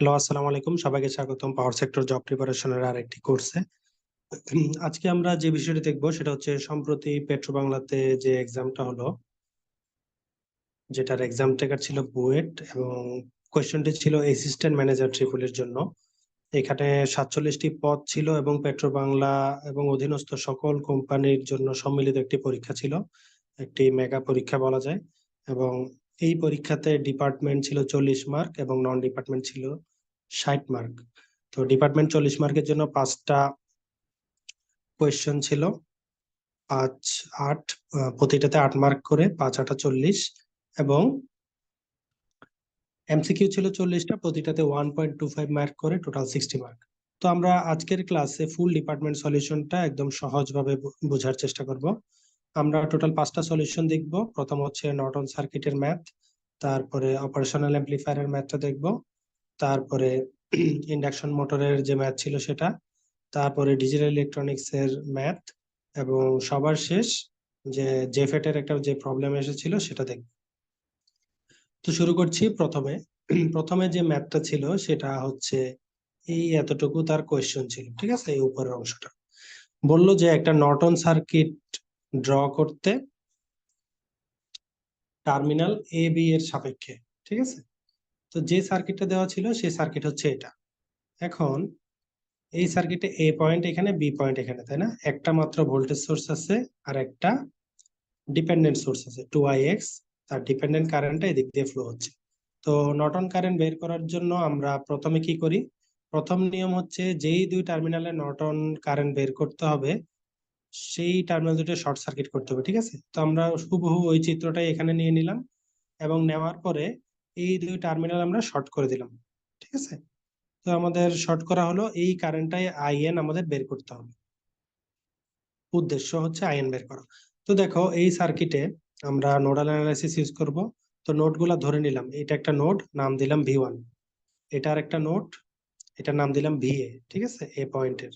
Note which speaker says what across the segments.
Speaker 1: Hello, আসসালামু আলাইকুম। সবাইকে স্বাগতম পাওয়ার সেক্টর জব প্রিপারেশনের আরেকটি কোর্সে। আজকে আমরা যে বিষয়টি দেখবো সেটা হচ্ছে সম্প্রতি পেট্রো বাংলাতে যে এক্সামটা হলো, যেটার এক্সাম টেকার ছিল বুয়েট এবং কোয়েশ্চেনটি ছিল অ্যাসিস্ট্যান্ট ম্যানেজার ট্রিপলের জন্য। এখানে 47টি পদ ছিল এবং পেট্রো বাংলা এবং অধীনস্থ সকল কোম্পানির জন্য সম্মিলিত একটি পরীক্ষা ছিল, একটি মেগা পরীক্ষা বলা যায়। এবং এই পরীক্ষাতে ডিপার্টমেন্ট ছিল 40 মার্ক এবং নন ডিপার্টমেন্ট ছিল 60 মার্ক। তো ডিপার্টমেন্ট 40 মার্কের জন্য 5টা কোয়েশ্চেন ছিল, 5, 8, প্রতিটাতে 8 মার্ক করে, 5, 8, 40 এবং এমসিকিউ ছিল 40টা, প্রতিটাতে 1.25 মার্ক করে, টোটাল 60 মার্ক। তো আমরা আজকের ক্লাসে ফুল ডিপার্টমেন্ট সলিউশনটা একদম সহজভাবে বোঝার চেষ্টা করব। আমরা টোটাল 5টা সলিউশন দেখব। প্রথম হচ্ছে নর্টন সার্কিটের ম্যাথ, তারপরে অপারেশনাল অ্যাম্প্লিফায়ারের ম্যাথটা দেখব, তারপরে ইন্ডাকশন মোটরের যে ম্যাথ ছিল সেটা, তারপরে ডিজিটাল ইলেকট্রনিক্স এর ম্যাথ, এবং সবার শেষ যে জেফেটের একটা যে প্রবলেম এসেছিল সেটা দেখব। তো শুরু করছি প্রথমে। প্রথমে যে ম্যাথটা ছিল সেটা হচ্ছে এই এতটুকু তার কোয়েশ্চেন ছিল, ঠিক আছে। এই উপরের অংশটা বললো যে একটা নর্টন সার্কিট ড্র করতে টার্মিনাল এ বি এর সাপেক্ষে, ঠিক আছে। তো যে সার্কিটটা দেওয়া ছিল সেই সার্কিট হচ্ছে এটা। এখন এই সার্কিটে এ পয়েন্ট এখানে, বি পয়েন্ট এখানে, তাই না? একটা মাত্র ভোল্টেজ সোর্স আছে আর একটা ডিপেন্ডেন্ট সোর্স আছে 2ix, আর ডিপেন্ডেন্ট কারেন্টটা এদিক দিয়ে ফ্লো হচ্ছে। তো নর্টন কারেন্ট বের করার জন্য আমরা প্রথমে কি করি? প্রথম নিয়ম হচ্ছে যেই দুই টার্মিনালে নর্টন কারেন্ট বের করতে হবে সেই টার্মিনাল দুটো শর্ট সার্কিট করতে হবে, ঠিক আছে। তো আমরা হুবহু ওই চিত্রটাই এখানে নিয়ে নিলাম এবং নেওয়ার পরে এই দুই টার্মিনাল আমরা শর্ট করে দিলাম, ঠিক আছে। তো আমাদের শর্ট করা হলো, এই কারেন্টটাই আইএন আমাদের বের করতে হবে। উদ্দেশ্য হচ্ছে আইএন বের করা। তো দেখো এই সার্কিটে আমরা নোডাল অ্যানালাইসিস ইউজ করব। তো নোড গুলা ধরে নিলাম, এটা একটা নোড, নাম দিলাম V1, এটার একটা নোড, এটার নাম দিলাম VA, ঠিক আছে, এ পয়েন্টের।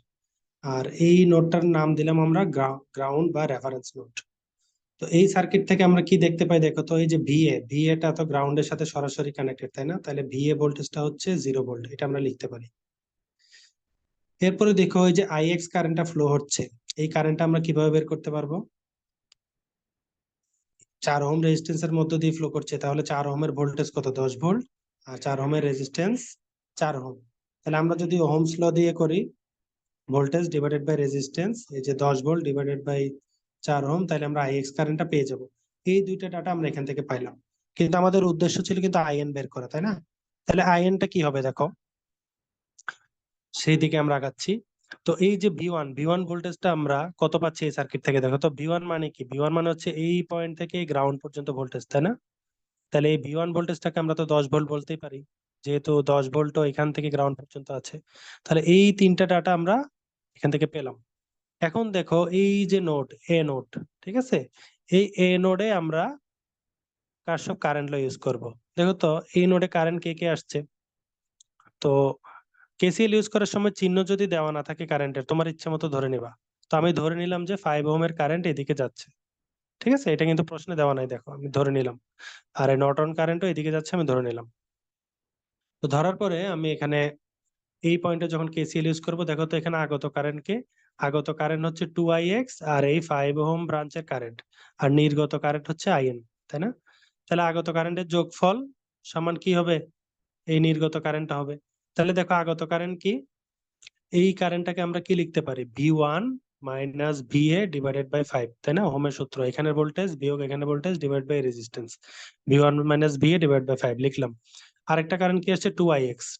Speaker 1: আর এই নোডটার নাম দিলাম আমরা গ্রাউন্ড বা রেফারেন্স নোড। তো এই সার্কিট থেকে আমরা কি দেখতে পাই দেখো তো, এই যে ভিএটা তো গ্রাউন্ডের সাথে সরাসরি কানেক্টেড, তাই না? তাহলে ভিএ ভোল্টেজটা হচ্ছে 0 ভোল্ট, এটা আমরা লিখতে পারি। এরপরে দেখো এই যে আইএক্স কারেন্টটা ফ্লো হচ্ছে, এই কারেন্টটা আমরা কিভাবে বের করতে পারবো? 4 ওহম রেজিস্ট্যান্সের মধ্য দিয়ে ফ্লো করছে, তাহলে 4 ওহমের ভোল্টেজ কত? 10 ভোল্ট। আর 4 ওহমের রেজিস্ট্যান্স 4 ওহম। তাহলে আমরা যদি ওহমস ল দিয়ে করি, ভোল্টেজ ডিভাইডেড বাই রেজিস্ট্যান্স, এই যে 10 ভোল্ট ডিভাইডেড বাই 4 ওহম, তাহলে আমরা আইএক্স কারেন্টটা পেয়ে যাব। এই দুইটা ডাটা আমরা এখান থেকে পাইলাম, কিন্তু আমাদের উদ্দেশ্য ছিল কিন্তু আইএন বের করা, তাই না? তাহলে আইএনটা কি হবে দেখো, সেই দিকে আমরা আগাচ্ছি। তো এই যে ভি ওয়ান ভোল্টেজটা আমরা কত পাচ্ছি এই সার্কিট থেকে দেখো তো। ভি ওয়ান মানে কি? ভি ওয়ান মানে হচ্ছে এই পয়েন্ট থেকে গ্রাউন্ড পর্যন্ত ভোল্টেজ, তাই না? তাহলে এই V1 ভোল্টেজটাকে আমরা তো 10 ভোল্ট বলতেই পারি, যেহেতু 10 ভোল্টও এখান থেকে গ্রাউন্ড পর্যন্ত আছে। তাহলে এই তিনটা ডাটা আমরা এখান থেকে পেলাম। এখন দেখো এই যে নোড, এ নোড, ঠিক আছে, এই এ নোডে আমরা কারশফ কারেন্ট ল ইউজ করব। দেখো তো এই নোডে কারেন্ট কে কে আসছে। তো কেসিএল ইউজ করার সময় চিহ্ন যদি দেওয়া না থাকে কারেন্টের, তোমার ইচ্ছা মতো ধরে নিবা। তো আমি ধরে নিলাম যে 5 ওহমের কারেন্ট এদিকে যাচ্ছে, ঠিক আছে। এটা কিন্তু প্রশ্নে দেওয়া নাই, দেখো আমি ধরে নিলাম। আর এই নর্টন কারেন্টও এদিকে যাচ্ছে, আমি ধরে নিলাম। তো ধরার পরে আমি এখানে এই পয়েন্টে যখন কেসিএল ইউজ করবো, দেখো তো এখানে আগত কারেন্ট কে? আগত কারেন্ট হচ্ছে 2ix, আর এই 5 ওহম ব্রাঞ্চের কারেন্ট, আর নির্গত কারেন্ট হচ্ছে আইএন, তাই না? তাহলে আগত কারেন্টের যোগফল সমান কি হবে? এই নির্গত কারেন্টটা হবে। তাহলে দেখো আগত কারেন্ট কি? এই কারেন্টটাকে আমরা কি লিখতে পারি? V1 minus VA divided by 5, তাই না? ওহমের সূত্র, এখানে ভোল্টেজ বিয়োগ এখানে voltage divide by resistance, V1 minus VA divide by 5 লিখলাম। আরেকটা কারেন্ট কি আসছে?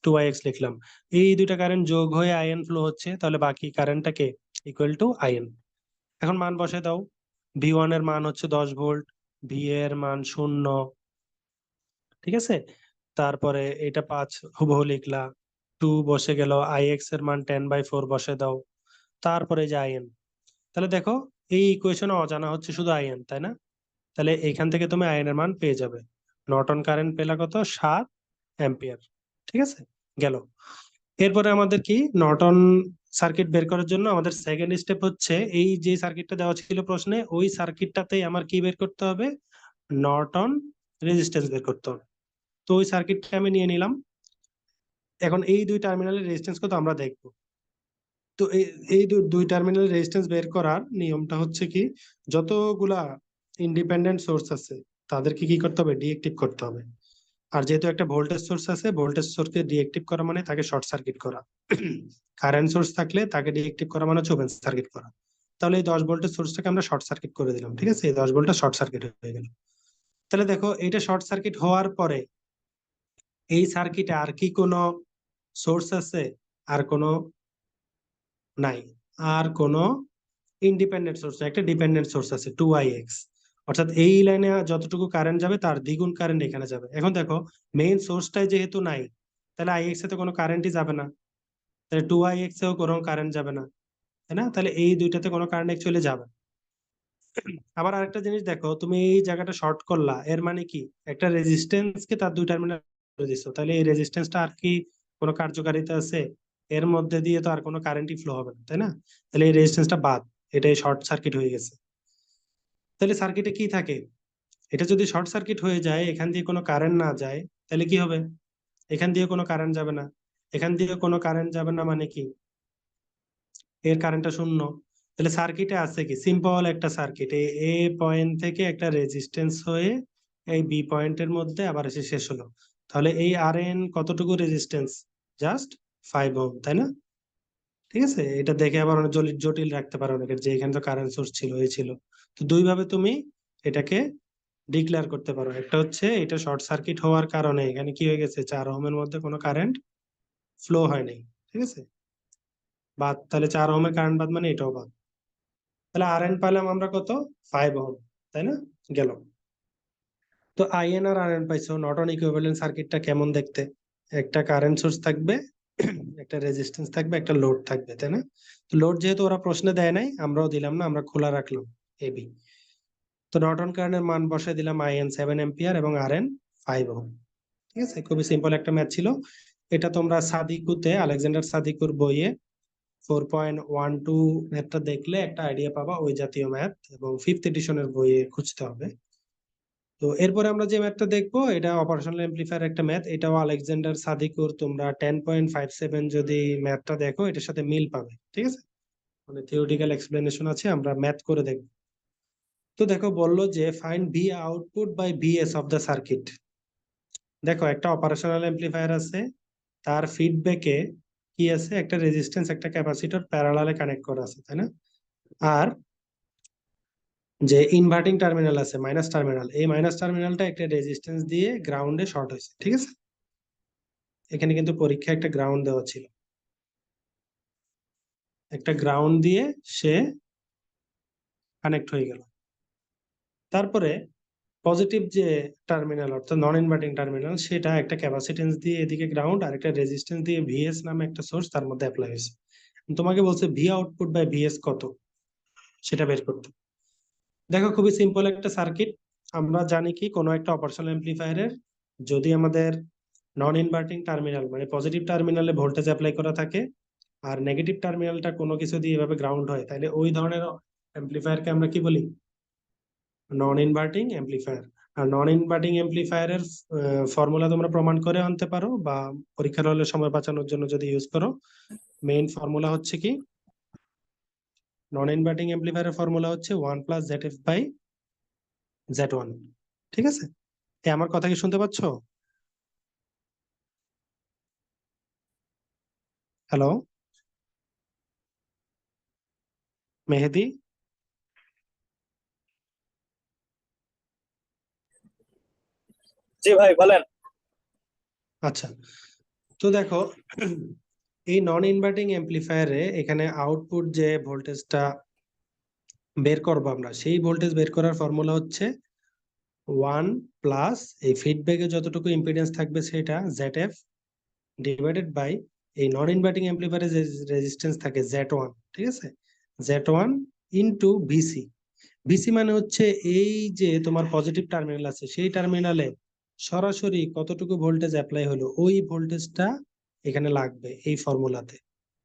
Speaker 1: 2ix লিখলাম। এই দুইটা কারেন্ট যোগ হয়ে আইএন ফ্লো হচ্ছে, তাহলে বাকি কারেন্টটাকে ইকুয়াল টু আইএন। এখন মান বসে দাও। V1 এর মান হচ্ছে 10 ভোল্ট, VA এর মান 0, ঠিক আছে। তারপরে এটা 5 হুবহু লিখলা, 2 বসে গেল, আইএক্স এর মান 10/4 বসে দাও, তারপরে যে আইএন। তাহলে দেখো এই ইকুয়েশনে অজানা হচ্ছে শুধু আইএন, তাই না? তাহলে এখান থেকে তুমি আইএন এর মান পেয়ে যাবে। নর্টন কারেন্ট পেলা কত? 7 অ্যাম্পিয়ার, ঠিক আছে, গেল। এরপরে আমাদের কি, নর্টন সার্কিট বের করার জন্য আমাদের সেকেন্ড স্টেপ হচ্ছে এই যে সার্কিটটা দেওয়া ছিল প্রশ্নে, ওই সার্কিটটাতেই আমার কি বের করতে হবে? নর্টন রেজিস্ট্যান্স বের করতে হবে। তো ওই সার্কিটটা আমি নিয়ে নিলাম। এখন এই দুই টার্মিনালের রেজিস্ট্যান্স কত আমরা দেখবো। তো এই দুই টার্মিনাল রেজিস্ট্যান্স বের করার নিয়মটা হচ্ছে কি, যতগুলা ইন্ডিপেন্ডেন্ট সোর্স আছে তাদেরকে কি করতে হবে, ডিএক্টিভ করতে হবে। আর যেহেতু একটা ভোল্টেজ সোর্স আছে, ভোল্টেজ সোর্সকে ডিএক্টিভ করা মানে তাকে শর্ট সার্কিট করা। কারেন্ট সোর্স থাকলে তাকে ডিএক্টিভ করা মানে হচ্ছে ওপেন সার্কিট করা। তাহলে এই 10 ভোল্টের সোর্সটাকে আমরা শর্ট সার্কিট করে দিলাম, ঠিক আছে, এই 10 ভোল্টটা শর্ট সার্কিট হয়ে গেল। তাহলে দেখো এটা শর্ট সার্কিট হওয়ার পরে এই সার্কিটে আর কি কোনো সোর্স আছে? আর কোনো নাই। আর কোনো ইন্ডিপেন্ডেন্ট সোর্স, একটা ডিপেন্ডেন্ট সোর্স আছে 2ix। অর্থাৎ এই লাইনে যতটুকু কারেন্ট যাবে তার দ্বিগুণ কারেন্ট এখানে যাবে। এখন দেখো মেইন সোর্সটাই যেহেতু নাই, তাহলে আইএক্স এ তো কোনো কারেন্টই যাবে না, তাহলে 2ix এও কোনো কারেন্ট যাবে না, তাই না? তাহলে এই দুইটাতে কোনো কারেন্ট অ্যাকচুয়ালি যাবে না। আবার আরেকটা জিনিস দেখো, তুমি এই জায়গাটা শর্ট করলা, এর মানে কি একটা রেজিস্ট্যান্স কে তার দুই টার্মিনাল করে দিছো, তাহলে এই রেজিস্ট্যান্সটা আর কি কোনো কার্যকারিতা আছে? এর মধ্যে দিয়ে তো আর কোনো কারেন্টই ফ্লো হবে না, তাই না? তাহলে এই রেজিস্ট্যান্সটা বাদ, এটাই শর্ট সার্কিট হয়ে গেছে। তাহলে সার্কিটে কি থাকে? এটা যদি শর্ট সার্কিট হয়ে যায়, এখান দিয়ে কোনো কারেন্ট না যায়, তাহলে কি হবে? এখান দিয়ে কোনো কারেন্ট যাবে না, এখান দিয়ে কোনো কারেন্ট যাবে না মানে কি, এর কারেন্টটা শূন্য। তাহলে সার্কিটে আছে কি, সিম্পল একটা সার্কিট, এই এ পয়েন্ট থেকে একটা রেজিস্ট্যান্স হয়ে এই বি পয়েন্টের মধ্যে আবার এসে শেষ হলো। তাহলে এই আর এন কতটুকু রেজিস্ট্যান্স? জাস্ট 5 ওহম, তাই না? ঠিক আছে, এটা দেখে আবার অনেক জটিল জটিল রাখতে পারো অনেকের, যে এখানে তো কারেন্ট সোর্স ছিল, এই ছিল। তো দুই ভাবে তুমি এটাকে ডিক্লেয়ার করতে পারো। একটা হচ্ছে এটা শর্ট সার্কিট হওয়ার কারণে এখানে কি হয়ে গেছে, 4 ওহমের মধ্যে কোনো কারেন্ট ফ্লো হয় নাই, ঠিক আছে, বাদ। তাহলে 4 ওহমের কারেন্ট বাদ মানে এটাও বাদ। তাহলে আর এন পাইলাম আমরা কত, 5 ওহম, তাই না? গেল। তো আইএন আর আর এন পাইছো। নর্টন ইকুইভ্যালেন্ট সার্কিটটা কেমন দেখতে? একটা কারেন্ট সোর্স থাকবে, একটা রেজিস্ট্যান্স থাকবে, একটা লোড থাকবে, তাই না? তো লোড যেহেতু ওরা প্রশ্নে দেয় নাই, আমরাও দিলাম না, আমরা খোলা রাখলাম এবি। তো নর্টন কারেন্টের মান বসাই দিলাম, আইএন 7 এম্পিয়ার এবং আর এন 5 ওহম। ঠিক আছে, খুবই সিম্পল একটা ম্যাথ ছিল। এটা তোমরা সাদিকুতে, আলেকজান্ডার সাদিকুর বইয়ে 4.12 ম্যাথটা দেখলে একটা আইডিয়া পাবা, ওই জাতীয় ম্যাথ, এবং ফিফথ এডিশনের বইয়ে খুঁজতে হবে। তো এরপরে আমরা যে ম্যাথটা দেখবো, এটা অপারেশনাল এমপ্লিফায়ার একটা ম্যাথ, এটাও আলেকজান্ডার সাদিকুর। তোমরা 10.57 যদি ম্যাথটা দেখো, এটার সাথে মিল পাবে, ঠিক আছে। মানে থিওরিটিক্যাল এক্সপ্লেনেশন আছে, আমরা ম্যাথ করে দেখবো। তো দেখো বললো যে find V output by VS of the circuit. দেখো একটা অপারেশনাল এমপ্লিফায়ার আছে, তার ফিডব্যাকে কি আছে, একটা রেজিস্ট্যান্স একটা ক্যাপাসিটর প্যারালালে কানেক্ট করা আছে, তাই না? আর যে ইনভার্টিং টার্মিনাল আছে, মাইনাস টার্মিনাল, এই মাইনাস টার্মিনালটা একটা রেজিস্ট্যান্স দিয়ে গ্রাউন্ডে শর্ট হয়েছে, ঠিক আছে। এখানে কিন্তু পরীক্ষা একটা গ্রাউন্ড দেওয়া ছিল, একটা গ্রাউন্ড দিয়ে সে কানেক্ট হয়ে গেল। তারপরে পজিটিভ যে টার্মিনাল অর্থাৎ নন ইনভার্টিং টার্মিনাল, সেটা একটা ক্যাপাসিটেন্স দিয়ে এদিকে গ্রাউন্ড, আর একটা রেজিস্ট্যান্স দিয়ে ভিএস নামে একটা সোর্স তার মধ্যে অ্যাপ্লাই হয়েছে। তোমাকে বলছে ভি আউটপুট বাই ভিএস কত, সেটা বের করতে। দেখো খুবই সিম্পল একটা সার্কিট। আমরা জানি কি, কোনো একটা অপারেশনাল অ্যাম্প্লিফায়ারের যদি আমাদের নন ইনভার্টিং টার্মিনাল মানে পজিটিভ টার্মিনালে ভোল্টেজ অ্যাপ্লাই করা থাকে, আর নেগেটিভ টার্মিনালটা কোনো কিছু দিয়ে এভাবে গ্রাউন্ড হয়, তাহলে ওই ধরনের অ্যাম্প্লিফায়ারকে আমরা কি বলি, নন ইনভার্টিং অ্যাম্প্লিফায়ার। আর নন ইনভার্টিং অ্যাম্প্লিফায়ারের ফর্মুলা তোমরা প্রমাণ করে আনতে পারো, বা পরীক্ষার হলে সময় বাঁচানোর জন্য যদি ইউজ করো। মেইন ফর্মুলা হচ্ছে কি, নন ইনভার্টিং অ্যাম্প্লিফায়ারের ফর্মুলা হচ্ছে 1 + ZF/Z1। ঠিক আছে, আমার কথা কি শুনতে পাচ্ছ? হ্যালো মেহেদি।
Speaker 2: জি ভাই বলেন।
Speaker 1: আচ্ছা, তো দেখো এই নন ইনভার্টিং অ্যাম্প্লিফায়ারে এখানে আউটপুট যে ভোল্টেজটা বের করবো আমরা, সেই ভোল্টেজ বের করার ফর্মুলা হচ্ছে 1 + এই ফিডব্যাকে যতটুকু ইম্পিডেন্স থাকবে সেটা ZF ডিভাইডেড বাই এই নন ইনভার্টিং অ্যাম্প্লিফায়ারে যে রেজিস্ট্যান্স থাকে Z1, ঠিক আছে, Z1 ইনটু ভিসি। ভিসি মানে হচ্ছে এই যে তোমার পজিটিভ টার্মিনাল আছে, সেই টার্মিনালে সরাসরি কতটুকু ভোল্টেজ অ্যাপ্লাই হলো, ওই ভোল্টেজটা এখানে লাগবে এই ফর্মুলাতে,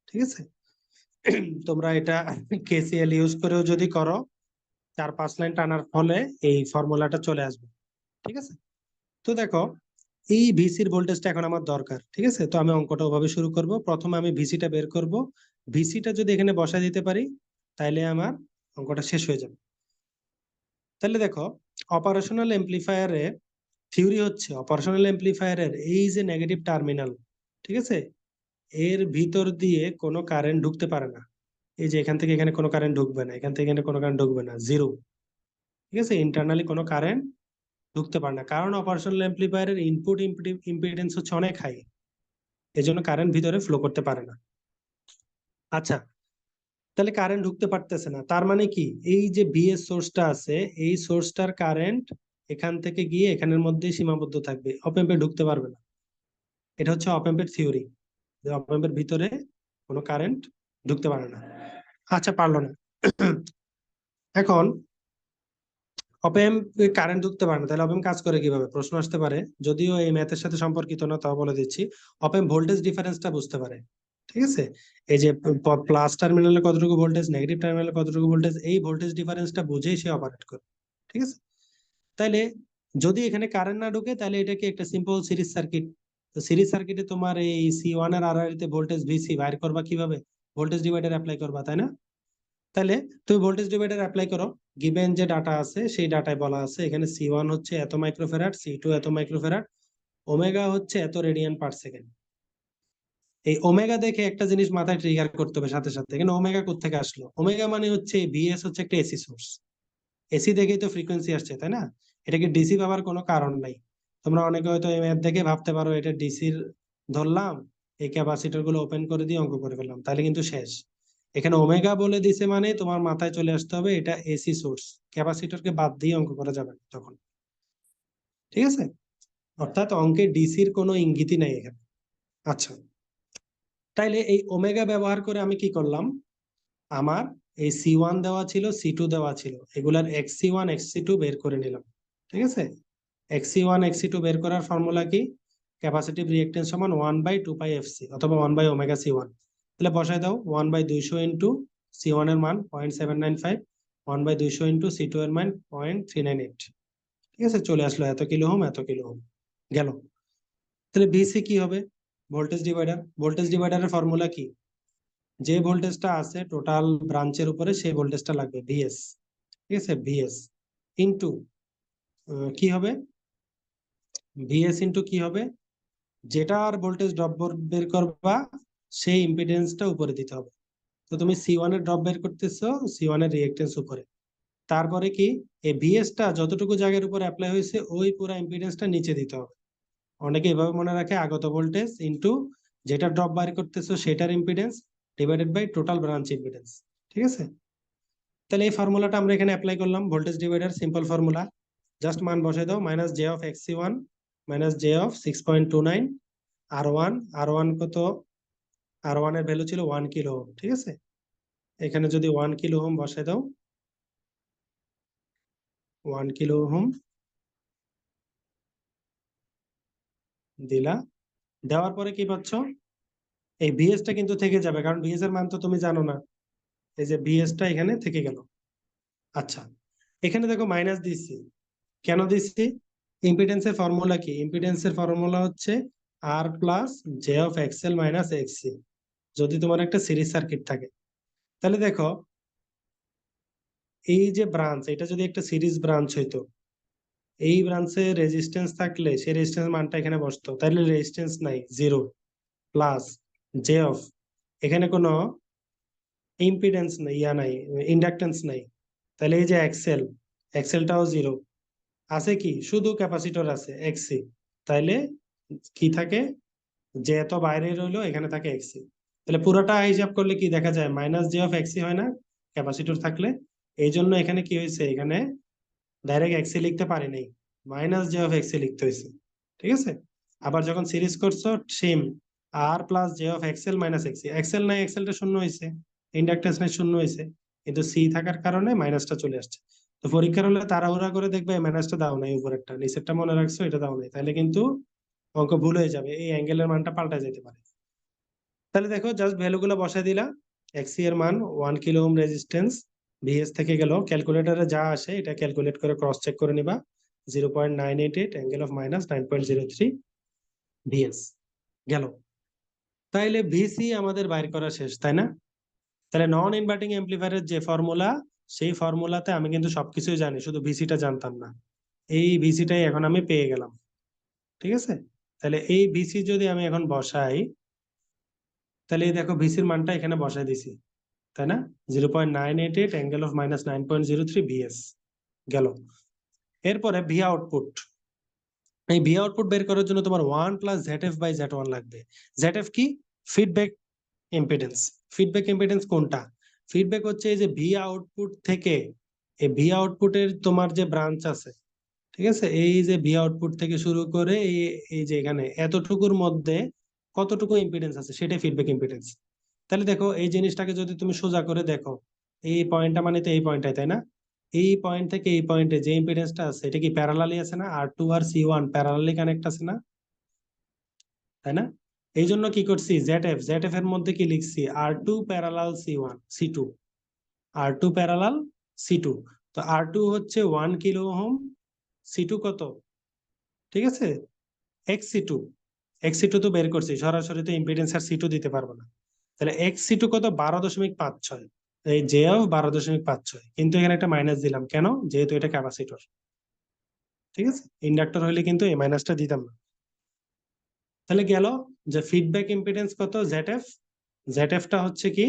Speaker 1: ঠিক আছে। তোমরা এটা কেসিএল ইউজ করেও যদি করো, 4-5 লাইন টানার ফলে এই ফর্মুলাটা চলে আসবে, ঠিক আছে। তো দেখো এই ভিসির ভোল্টেজটা এখন আমার দরকার, ঠিক আছে? তো আমি অঙ্কটা ওভাবে শুরু করব। প্রথমে আমি ভিসিটা বের করব। ভিসিটা যদি এখানে বসায় দিতে পারি তাহলে আমার অঙ্কটা শেষ হয়ে যাবে। তাহলে দেখো, অপারেশনাল এমপ্লিফায়ারে থিওরি হচ্ছে অপারেশনাল এমপ্লিফায়ারের এই যে নেগেটিভ টার্মিনাল, ঠিক আছে, এর ভিতর দিয়ে কোনো কারেন্ট ঢুকতে পারে না। এই যে এখান থেকে এখানে কোনো কারেন্ট ঢুকবে না, এখান থেকে এখানে কোনো কারেন্ট ঢুকবে না, জিরো। ঠিক আছে, ইন্টারনালি কোনো কারেন্ট ঢুকতে পারে না, কারণ অপারেশনাল এমপ্লিফায়ারের ইনপুট ইম্পিডেন্স হচ্ছে অনেক হাই, এই জন্য কারেন্ট ভিতরে ফ্লো করতে পারে না। আচ্ছা, তাহলে কারেন্ট ঢুকতে পারতেছে না, তার মানে কি এই যে বিএস সোর্সটা আছে, এই সোর্সটার কারেন্ট এখান থেকে গিয়ে এখানের মধ্যে সীমাবদ্ধ থাকবে, অপ এম্পে ঢুকতে পারবে না। এটা হচ্ছে অপ এম্পের থিওরি, যে অপ এম্পের ভিতরে কোনো কারেন্ট ঢুকতে পারে না। আচ্ছা, পারলো না। এখন অপ এম্প কারেন্ট ঢুকতে পারে না, তাহলে অপ এম্প কাজ করে কিভাবে প্রশ্ন আসতে পারে, যদিও এই ম্যাথের সাথে সম্পর্কিত না, তাও বলে দিচ্ছি। অপ এম্প ভোল্টেজ ডিফারেন্সটা বুঝতে পারে, ঠিক আছে? এই যে প্লাস টার্মিনালে কতটুকু ভোল্টেজ, নেগেটিভ টার্মিনালে কতটুকু ভোল্টেজ, এই ভোল্টেজ ডিফারেন্সটা বুঝেই সে অপারেট করে, ঠিক আছে? তাইলে যদি এখানে কারেন্ট না ঢুকে তাহলে এটাকে একটা সিম্পল সিরিজ সার্কিট। তো সিরিজ সার্কিটে তোমার এই সি ওয়ান আর আর তে ভোল্টেজ ভিসি বাইর করবা কিভাবে? ভোল্টেজ ডিভাইডার অ্যাপ্লাই করবা, তাই না? তাহলে তুমি ভোল্টেজ ডিভাইডার অ্যাপ্লাই করো, গিভেন যে ডাটা আছে সেই ডাটায় বলা আছে এখানে সি ওয়ান হচ্ছে এত মাইক্রোফেরাড, সি টু এত মাইক্রোফেরাড, ওমেগা হচ্ছে এত রেডিয়ান পার সেকেন্ড। এই ওমেগা দেখে একটা জিনিস মাথায় ট্রিগার করতে হবে সাথে সাথে, এখানে ওমেগা কোত্থেকে আসলো? ওমেগা মানে হচ্ছে ভিএস হচ্ছে একটা এসি সোর্স, এসি দেখেই তো ফ্রিকোয়েন্সি আসছে, তাই না? এটাকে ডিসি ভাবার কোনো কারণ নাই। তোমরা অনেকে হয়তো এই ম্যাথ দেখে ভাবতে পারো এটা ডিসির ধরলাম, এই ক্যাপাসিটর গুলো ওপেন করে দিয়ে অঙ্ক করে ফেললাম, তাহলে কিন্তু শেষ। এখানে ওমেগা বলে দিছে মানে তোমার মাথায় চলে আসতে হবে এটা এসি সোর্স, ক্যাপাসিটরকে বাদ দিয়ে অঙ্ক করা যাবে না তখন, ঠিক আছে? অর্থাৎ অঙ্কে ডিসির কোনো ইঙ্গিতই নাই এখানে। আচ্ছা, তাইলে এই ওমেগা ব্যবহার করে আমি কি করলাম, আমার এই সি ওয়ান দেওয়া ছিল, সি টু দেওয়া ছিল, এগুলার X C one X C two বের করে নিলাম, ঠিক আছে? X C one X C two বের করার ফর্মুলা কি? ক্যাপাসিটিভ রিঅ্যাকটেন্স সমান 1/2 পাই এফ সি অথবা 1/ওমেগা সি ওয়ান। তাহলে বসাই দাও, 1/200 ইন্টু সি ওয়ান এর মান 0.795, 1/200 ইন্টু সি টু এর মান 0.398, ঠিক আছে? চলে আসলো এত কিলো ওহম এত কিলো ওহম, গেল। তাহলে বিসি কি হবে? ভোল্টেজ ডিভাইডার, ভোল্টেজ ডিভাইডারের ফর্মুলা কি? যে ভোল্টেজটা আছে টোটাল ব্রাঞ্চের উপরে সেই ভোল্টেজটা লাগবে ভিএস, ঠিক আছে? ভিএস ইন্টু কি হবে? ভিএস ইন্টু কি হবে? যেটার ভোল্টেজ ড্রপ বের করবা সেই ইম্পিডেন্সটা উপরে দিতে হবে। তো তুমি সি ওয়ান এর ড্রপ বের করতেছো, সি ওয়ান এর রিঅ্যাকটেন্স উপরে, তারপরে কি এই ভিএসটা যতটুকু জায়গার উপর অ্যাপ্লাই হয়েছে ওই পুরো ইম্পিডেন্সটা নিচে দিতে হবে। অনেকে এভাবে মনে রাখে আগত ভোল্টেজ ইন্টু যেটা ড্রপ বের করতেছো সেটার impedance divided by total branch impedance, ঠিক আছে? তাহলে এই ফর্মুলাটা আমরা এখানে অ্যাপ্লাই করলাম, voltage divider simple formula, just মান বসাই দাও, minus J of X C one minus J of 6.29 R one, R one কত? আর ওয়ান এর ভ্যালু ছিল 1 কিলো ওহম, ঠিক আছে? এখানে যদি 1 কিলো ওহম বসাই দাও, 1 কিলো ওহম দিলা, দেওয়ার পরে কি পাচ্ছ? এই ভিএস টা কিন্তু থেকে যাবে, কারণ ভিএস এর মান তো তুমি জানো না, এই যে ভিএস টা এখানে থেকে গেল। আচ্ছা, এখানে দেখো মাইনাস দিচ্ছি, কেন দিচ্ছি? ইম্পিডেন্সের ফর্মুলা কি? ইম্পিডেন্সের ফর্মুলা হচ্ছে R plus j of XL minus XC, যদি তোমার একটা সিরিজ সার্কিট থাকে। তাহলে দেখো, এই যে ব্রাঞ্চ, এটা যদি একটা সিরিজ ব্রাঞ্চ হইতো, এই ব্রাঞ্চে রেজিস্ট্যান্স থাকলে সেই রেজিস্ট্যান্স মানটা এখানে বসতো, তাহলে রেজিস্ট্যান্স নাই, জিরো, প্লাস জে অফ, এখানে কোনো ইম্পিডেন্স নাই, ইয়া নাই, ইন্ডাকটেন্স নাই, তাহলে এই যে এক্সেল, এক্সেলটাও জিরো, আছে কি? শুধু ক্যাপাসিটর আছে এক্সি, তাইলে কি থাকে? যে এত বাইরে রইলো এখানে থাকে এক্সি। তাহলে পুরোটা হিসাব করলে কি দেখা যায়? মাইনাস জে অফ এক্সি হয় না ক্যাপাসিটর থাকলে? এই জন্য এখানে কি হয়েছে, এখানে ডাইরেক্ট এক্সি লিখতে পারি নাই, মাইনাস জে অফ এক্সি লিখতে হয়েছে, ঠিক আছে? আবার যখন সিরিজ করছো same, R plus j of XL minus XC, XL নাই, এক্সেলটা শূন্য হয়েছে, ইন্ডাকটেন্স নাই, শূন্য হয়েছে, কিন্তু সি থাকার কারণে মাইনাসটা চলে আসছে। তো পরীক্ষার হলে তাড়াহুড়া করে দেখবে মাইনাসটা দাও নাই, উপরেরটা, নিচেরটা মনে রাখছো, এটা দাও নাই, তাহলে কিন্তু অঙ্ক ভুল হয়ে যাবে, এই অ্যাঙ্গেলের মানটা পাল্টা যেতে পারে। তাহলে দেখো জাস্ট ভ্যালু গুলো বসাই দিলা, এক্সি এর মান 1 কিলো ওহম রেজিস্ট্যান্স, ভিএস থেকে গেল, ক্যালকুলেটরে যা আসে এটা ক্যালকুলেট করে ক্রস চেক করে নিবা, 0.988 অ্যাঙ্গেল অফ মাইনাস 9.03, ভিএস গেল। তাইলে ভিসি আমাদের বাইর করা শেষ, তাই না? তাহলে নন ইনভার্টিং অ্যাম্প্লিফায়ারের যে ফর্মুলা, সেই ফর্মুলাতে আমি কিন্তু সবকিছুই জানি, শুধু ভিসিটা জানতাম না। এই ভিসিটাই এখন আমি পেয়ে গেলাম, ঠিক আছে? তাহলে এই ভিসি যদি আমি এখন বসাই, তাহলে এই দেখো ভিসির মানটা এখানে বসাই দিছি, তাই না? 0.988 অ্যাঙ্গেল অফ -9.03 ভিএস গেল। এরপরে ভি আউটপুট, এই ভি আউটপুট বের করার জন্য তোমার 1 প্লাস ZF বাই Z1 লাগবে। ZF কি? Feedback impedance. ফিডব্যাক ইম্পিডেন্স কোনটা? ফিডব্যাক হচ্ছে এই যে ভি আউটপুট থেকে, এই ভি আউটপুটের তোমার যে ব্রাঞ্চ আছে, ঠিক আছে, এই যে ভি আউটপুট থেকে শুরু করে এই এই যে এখানে এতটুকুর মধ্যে কতটুকু ইম্পিডেন্স আছে, সেটাই ফিডব্যাক ইম্পিডেন্স। তাহলে দেখো এই জিনিসটাকে যদি তুমি সোজা করে দেখো, এই পয়েন্টটা মানে তো এই পয়েন্টটাই, তাই না? এই পয়েন্ট থেকে এই পয়েন্টে যে ইম্পিডেন্সটা আছে, এটা কি প্যারালালি আছে না? R2 আর C1 প্যারালালি কানেক্ট আছে না, তাই না? এই জন্য কি করছি, ZF, ZF এর মধ্যে কি লিখছি, R2 parallel C1 C2, R2 parallel C2। তো R2 হচ্ছে 1 কিলো ওহম, C2 কত, ঠিক আছে, XC2। XC2 তো বের করছি, সরাসরি তো ইম্পিডেন্স আর C2 দিতে পারবো না। তাহলে XC2 কত, 12.56, এই জে অফ 12.56। কিন্তু এখানে একটা মাইনাস দিলাম কেন, যেহেতু এটা ক্যাপাসিটর, ঠিক আছে? ইন্ডাক্টর হলে কিন্তু এই মাইনাসটা দিতাম না। তাহলে গেল যে ফিডব্যাক ইম্পিডেন্স কত, ZF, ZF টা হচ্ছে কি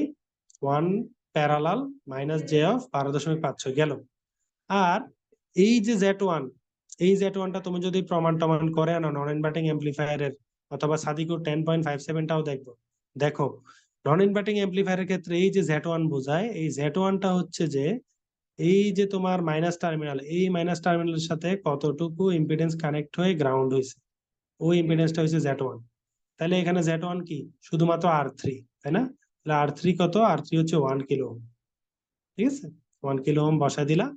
Speaker 1: 1 প্যারালাল মাইনাস জে অফ 12.56 গেল। আর এই যে Z1, এই Z1 টা তুমি যদি প্রমাণ টমান করে আনো নন ইনভার্টিং অ্যাম্প্লিফায়ারের, অথবা সাদিকুর 10.57 টাও দেখবো, দেখো নন ইনভার্টিং অ্যাম্প্লিফায়ারের ক্ষেত্রে এই যে Z1 বোঝায়, এই Z1 টা হচ্ছে যে এই যে তোমার মাইনাস টার্মিনাল, এই মাইনাস টার্মিনালের সাথে কতটুকু ইম্পিডেন্স কানেক্ট হয়ে গ্রাউন্ড হয়েছে, ওই ইম্পিডেন্সটা হচ্ছে Z1। তাহলে এখানে Z1 কি, শুধুমাত্র R3, তাই না? তাহলে R3 কত, R3 হচ্ছে 1 কিলো ওহম, ঠিক আছে? 1 কিলো ওহম বসাই দিলা,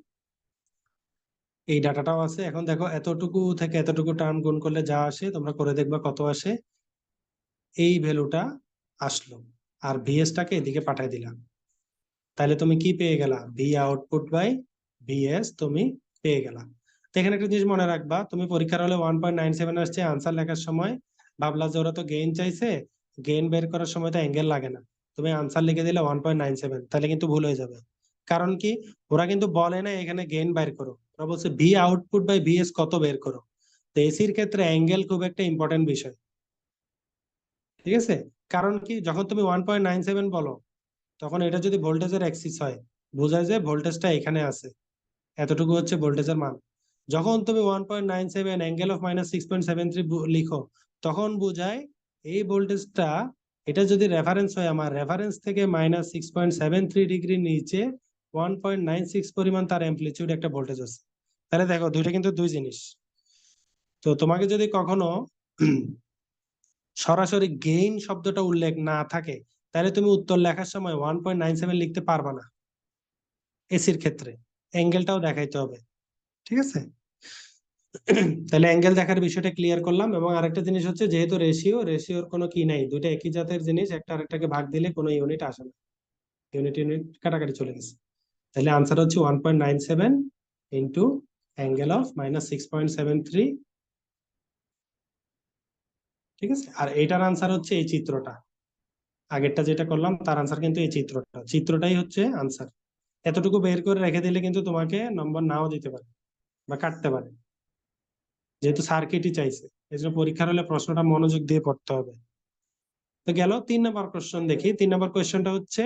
Speaker 1: এই ডাটাটাও আছে। এখন দেখো এতটুকু থেকে এতটুকু টার্ম গুণ করলে যা আসে তোমরা করে দেখবা কত আসে, এই ভ্যালুটা আসলো। আর ভিএস টাকে এদিকে পাঠাই দিলাম, তাহলে তুমি কি পেয়ে গেলা, ভি আউটপুট বাই ভিএস তুমি পেয়ে গেলা। তো এখানে একটা জিনিস মনে রাখবা, তুমি পরীক্ষার হলে 1.97 আসছে, আনসার লেখার সময় ভাবলা যে ওরা তো গেইন চাইছে, গেইন বের করার সময় তো অ্যাঙ্গেল লাগে না, তুমি আনসার লিখে দিলে 1.97, তাহলে কিন্তু ভুল হয়ে যাবে। কারণ কি, ওরা কিন্তু বলে না এখানে গেইন বের করো, ওরা বলছে ভি আউটপুট বাই ভিএস কত বের করো। তো এসির ক্ষেত্রে অ্যাঙ্গেল খুব একটা ইম্পর্টেন্ট বিষয়, ঠিক আছে? কারণ কি, যখন তুমি 1.97 বলো, তখন এটা যদি ভোল্টেজের অ্যাক্সিস হয়, বোঝায় যে ভোল্টেজটা এখানে আছে, এতটুকু হচ্ছে ভোল্টেজের মান। যখন তুমি 1.97 অ্যাঙ্গেল অফ -6.73 লিখো, তখন বোঝায় এই ভোল্টেজটা, এটা যদি রেফারেন্স হয়, আমার রেফারেন্স থেকে -6.73 ডিগ্রি নিচে 1.96 পরিমাণ তার অ্যাম্পলিটিউড একটা ভোল্টেজ আছে। তাহলে দেখো দুইটা কিন্তু দুই জিনিস। তো তোমাকে যদি কখনো সরাসরি গেইন শব্দটা উল্লেখ না থাকে, তাহলে তুমি উত্তর লেখার সময় 1.97 লিখতে পারবা না। এসির ক্ষেত্রে অ্যাঙ্গেলটাও দেখাইতে হবে, ঠিক আছে? তাহলে অ্যাঙ্গেল দেখার বিষয়টা ক্লিয়ার করলাম। এবং আরেকটা জিনিস হচ্ছে, যেহেতু রেশিওর কোনো কি নাই, দুটো একই জাতের জিনিস, একটা আরেকটাকে ভাগ দিলে কোনো ইউনিট আসে না, ইউনিট ইউনিট কাটাকাটি চলে গেছে। তাহলে আনসার হচ্ছে 1.97 ইন্টু অ্যাঙ্গেল অফ -6.73, ঠিক আছে? আর এটার আনসার হচ্ছে এই চিত্রটা, আগেরটা যেটা করলাম তার আনসার কিন্তু এই চিত্রটা, চিত্রটাই হচ্ছে আনসার। এতটুকু বের করে রেখে দিলে কিন্তু তোমাকে নম্বর নাও দিতে পারে বা কাটতে পারে, যেহেতু সার্কিটই চাইছে। এই জন্য পরীক্ষার হলে প্রশ্নটা মনোযোগ দিয়ে পড়তে হবে। তো গেল 3 নম্বর কোশ্চেন দেখি। 3 নম্বর কোশ্চেনটা হচ্ছে,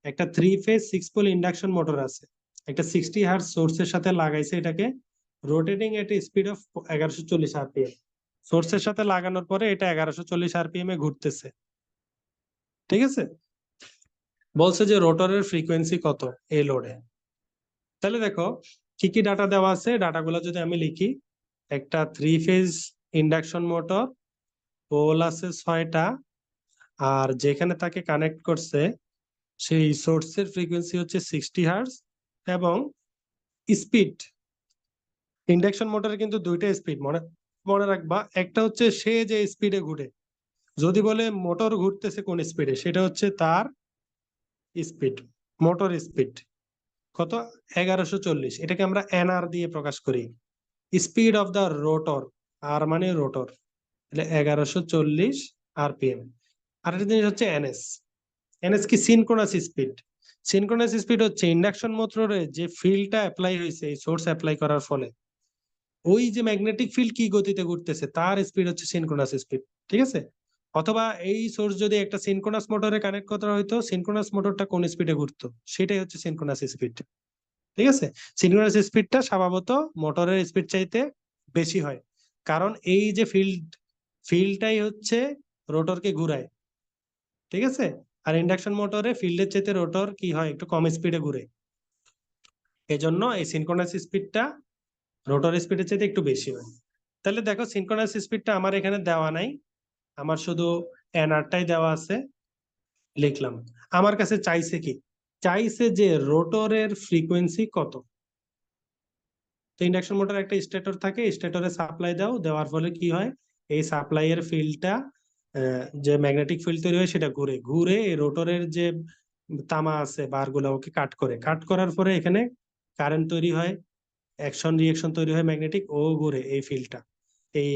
Speaker 1: একটা 3 ফেজ 6 পোল ইন্ডাকশন মোটর আছে, একটা 60 হার্জ সোর্সের সাথে লাগাইছে, এটাকে rotating at speed of 1140 RPM. সোর্সের সাথে লাগানোর পরে এটা 1140 আরপিএম এ ঘুরতেছে, ঠিক আছে? বলছে যে রোটরের ফ্রিকোয়েন্সি কত এই লোডে। তাহলে দেখো কি কি ডাটা দেওয়া আছে, ডাটাগুলো যদি আমি লিখি, একটা 3 ফেজ ইন্ডাকশন মোটর, পোল আছে 6টা, আর যেখানে তাকে কানেক্ট করছে সেই সোর্সের ফ্রিকোয়েন্সি হচ্ছে 60 হার্জ, এবং স্পিড, ইন্ডাকশন মোটরে কিন্তু দুইটা স্পিড মনে মনে রাখবা। একটা হচ্ছে সে যে স্পিডে ঘুরে, যদি বলে মোটর ঘুরতেছে কোন স্পিডে, সেটা হচ্ছে তার স্পিড, মোটর স্পিড কত, 1140। এটাকে আমরা এনআর দিয়ে প্রকাশ করি, স্পিড অফ দা রোটর, আর মানে রোটর, তাহলে 1140 আরপিএম। আরেকটা জিনিস হচ্ছে এনএস। এনএস কি? Synchronous speed. সিনক্রোনাস স্পিড হচ্ছে ইন্ডাকশন মোটরে যে ফিল্ডটা অ্যাপ্লাই হয়েছে এই সোর্স অ্যাপ্লাই করার ফলে ওই যে ম্যাগনেটিক ফিল্ড কি গতিতে ঘুরতেছে তার স্পিড হচ্ছে সিনক্রোনাস স্পিড। ঠিক আছে? অথবা এই সোর্স যদি একটা সিনক্রোনাস মোটরে কানেক্ট করা হইতো, সিনক্রোনাস মোটরটা কোন স্পিডে ঘুরতো সেটাই হচ্ছে সিনক্রোনাস স্পিড। ঠিক আছে? সিনক্রোনাস স্পিডটা স্বভাবত মোটরের স্পিড চাইতে বেশি হয়, কারণ এই যে ফিল্ডটাই হচ্ছে রোটরকে ঘুরায়। ঠিক আছে? আর ইন্ডাকশন মোটরে ফিল্ডের চাইতে রোটর কি হয়, একটু কম স্পিডে ঘুরে। এজন্য এই সিনক্রোনাস স্পিডটা রোটর স্পিডের চাইতে একটু বেশি হয়। তাহলে দেখো সিনক্রোনাস স্পিডটা আমার এখানে দেওয়া নাই, আমার শুধু এনআরটাই দেওয়া আছে, লিখলাম। আমার কাছে চাইছে কি? চাইছে যে রোটরের ফ্রিকোয়েন্সি কত। তো ইন্ডাকশন মোটর একটা স্টেটর থাকে, স্টেটরে সাপ্লাই দাও, দেওয়ার ফলে কি হয়, এই সাপ্লাই এর ফিল্ডটা যে ম্যাগনেটিক ফিল্ড তৈরি হয় সেটা ঘুরে ঘুরে এই রোটরের যে তামা আছে বার গুলো ওকে কাট করে, কাট করার পরে এখানে কারেন্ট তৈরি হয়, অ্যাকশন রিয়েকশন তৈরি হয় ম্যাগনেটিক, ও ঘুরে এই ফিল্ডটা, এই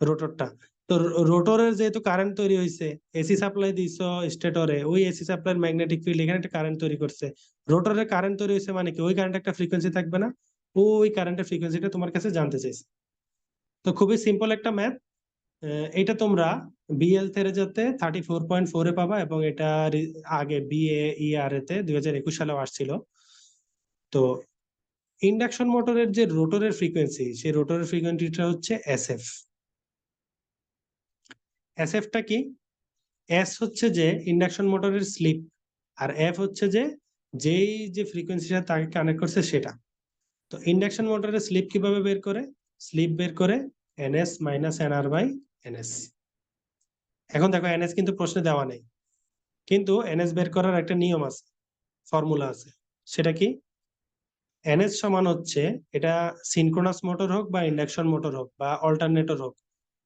Speaker 1: রোটরটা। তো রোটরের যেহেতু কারেন্ট তৈরি হয়েছে, এসি সাপ্লাই দিছো স্টেটরে, ওই এসি সাপ্লাই ম্যাগনেটিক ফিল্ড এখানে একটা কারেন্ট তৈরি করছে। রোটরের কারেন্ট তৈরি হয়েছে মানে কি, ওই কারেন্ট একটা ফ্রিকোয়েন্সি থাকবে না, ওই কারেন্টের ফ্রিকোয়েন্সিটা তোমার কাছে জানতে চাইছে। তো খুবই সিম্পল একটা ম্যাথ। এটা তোমরা বিএল থেরেজাতে 34.4 পাবা, এবং এটা আগে বিএ ইআর তে 2021 সালে আসছিল। তো ইন্ডাকশন মোটরের যে রোটরের ফ্রিকোয়েন্সি, সেই রোটরের ফ্রিকোয়েন্সিটা হচ্ছে এসএফ। এসএফটা কি? এস হচ্ছে যে ইন্ডাকশন মোটরের স্লিপ, আর এফ হচ্ছে যে যেই যে ফ্রিকোয়েন্সিটা তাকে কানেক্ট করছে সেটা। তো ইন্ডাকশন মোটরের স্লিপ কিভাবে বের করে? স্লিপ বের করে NS minus NR by NS. এখন দেখো এনএস কিন্তু প্রশ্নে দেওয়া নেই, কিন্তু এনএস বের করার একটা নিয়ম আছে, ফর্মুলা আছে। সেটা কি? এনএস সমান হচ্ছে, এটা সিনক্রোনাস মোটর হোক বা ইন্ডাকশন মোটর হোক বা অল্টারনেটর হোক,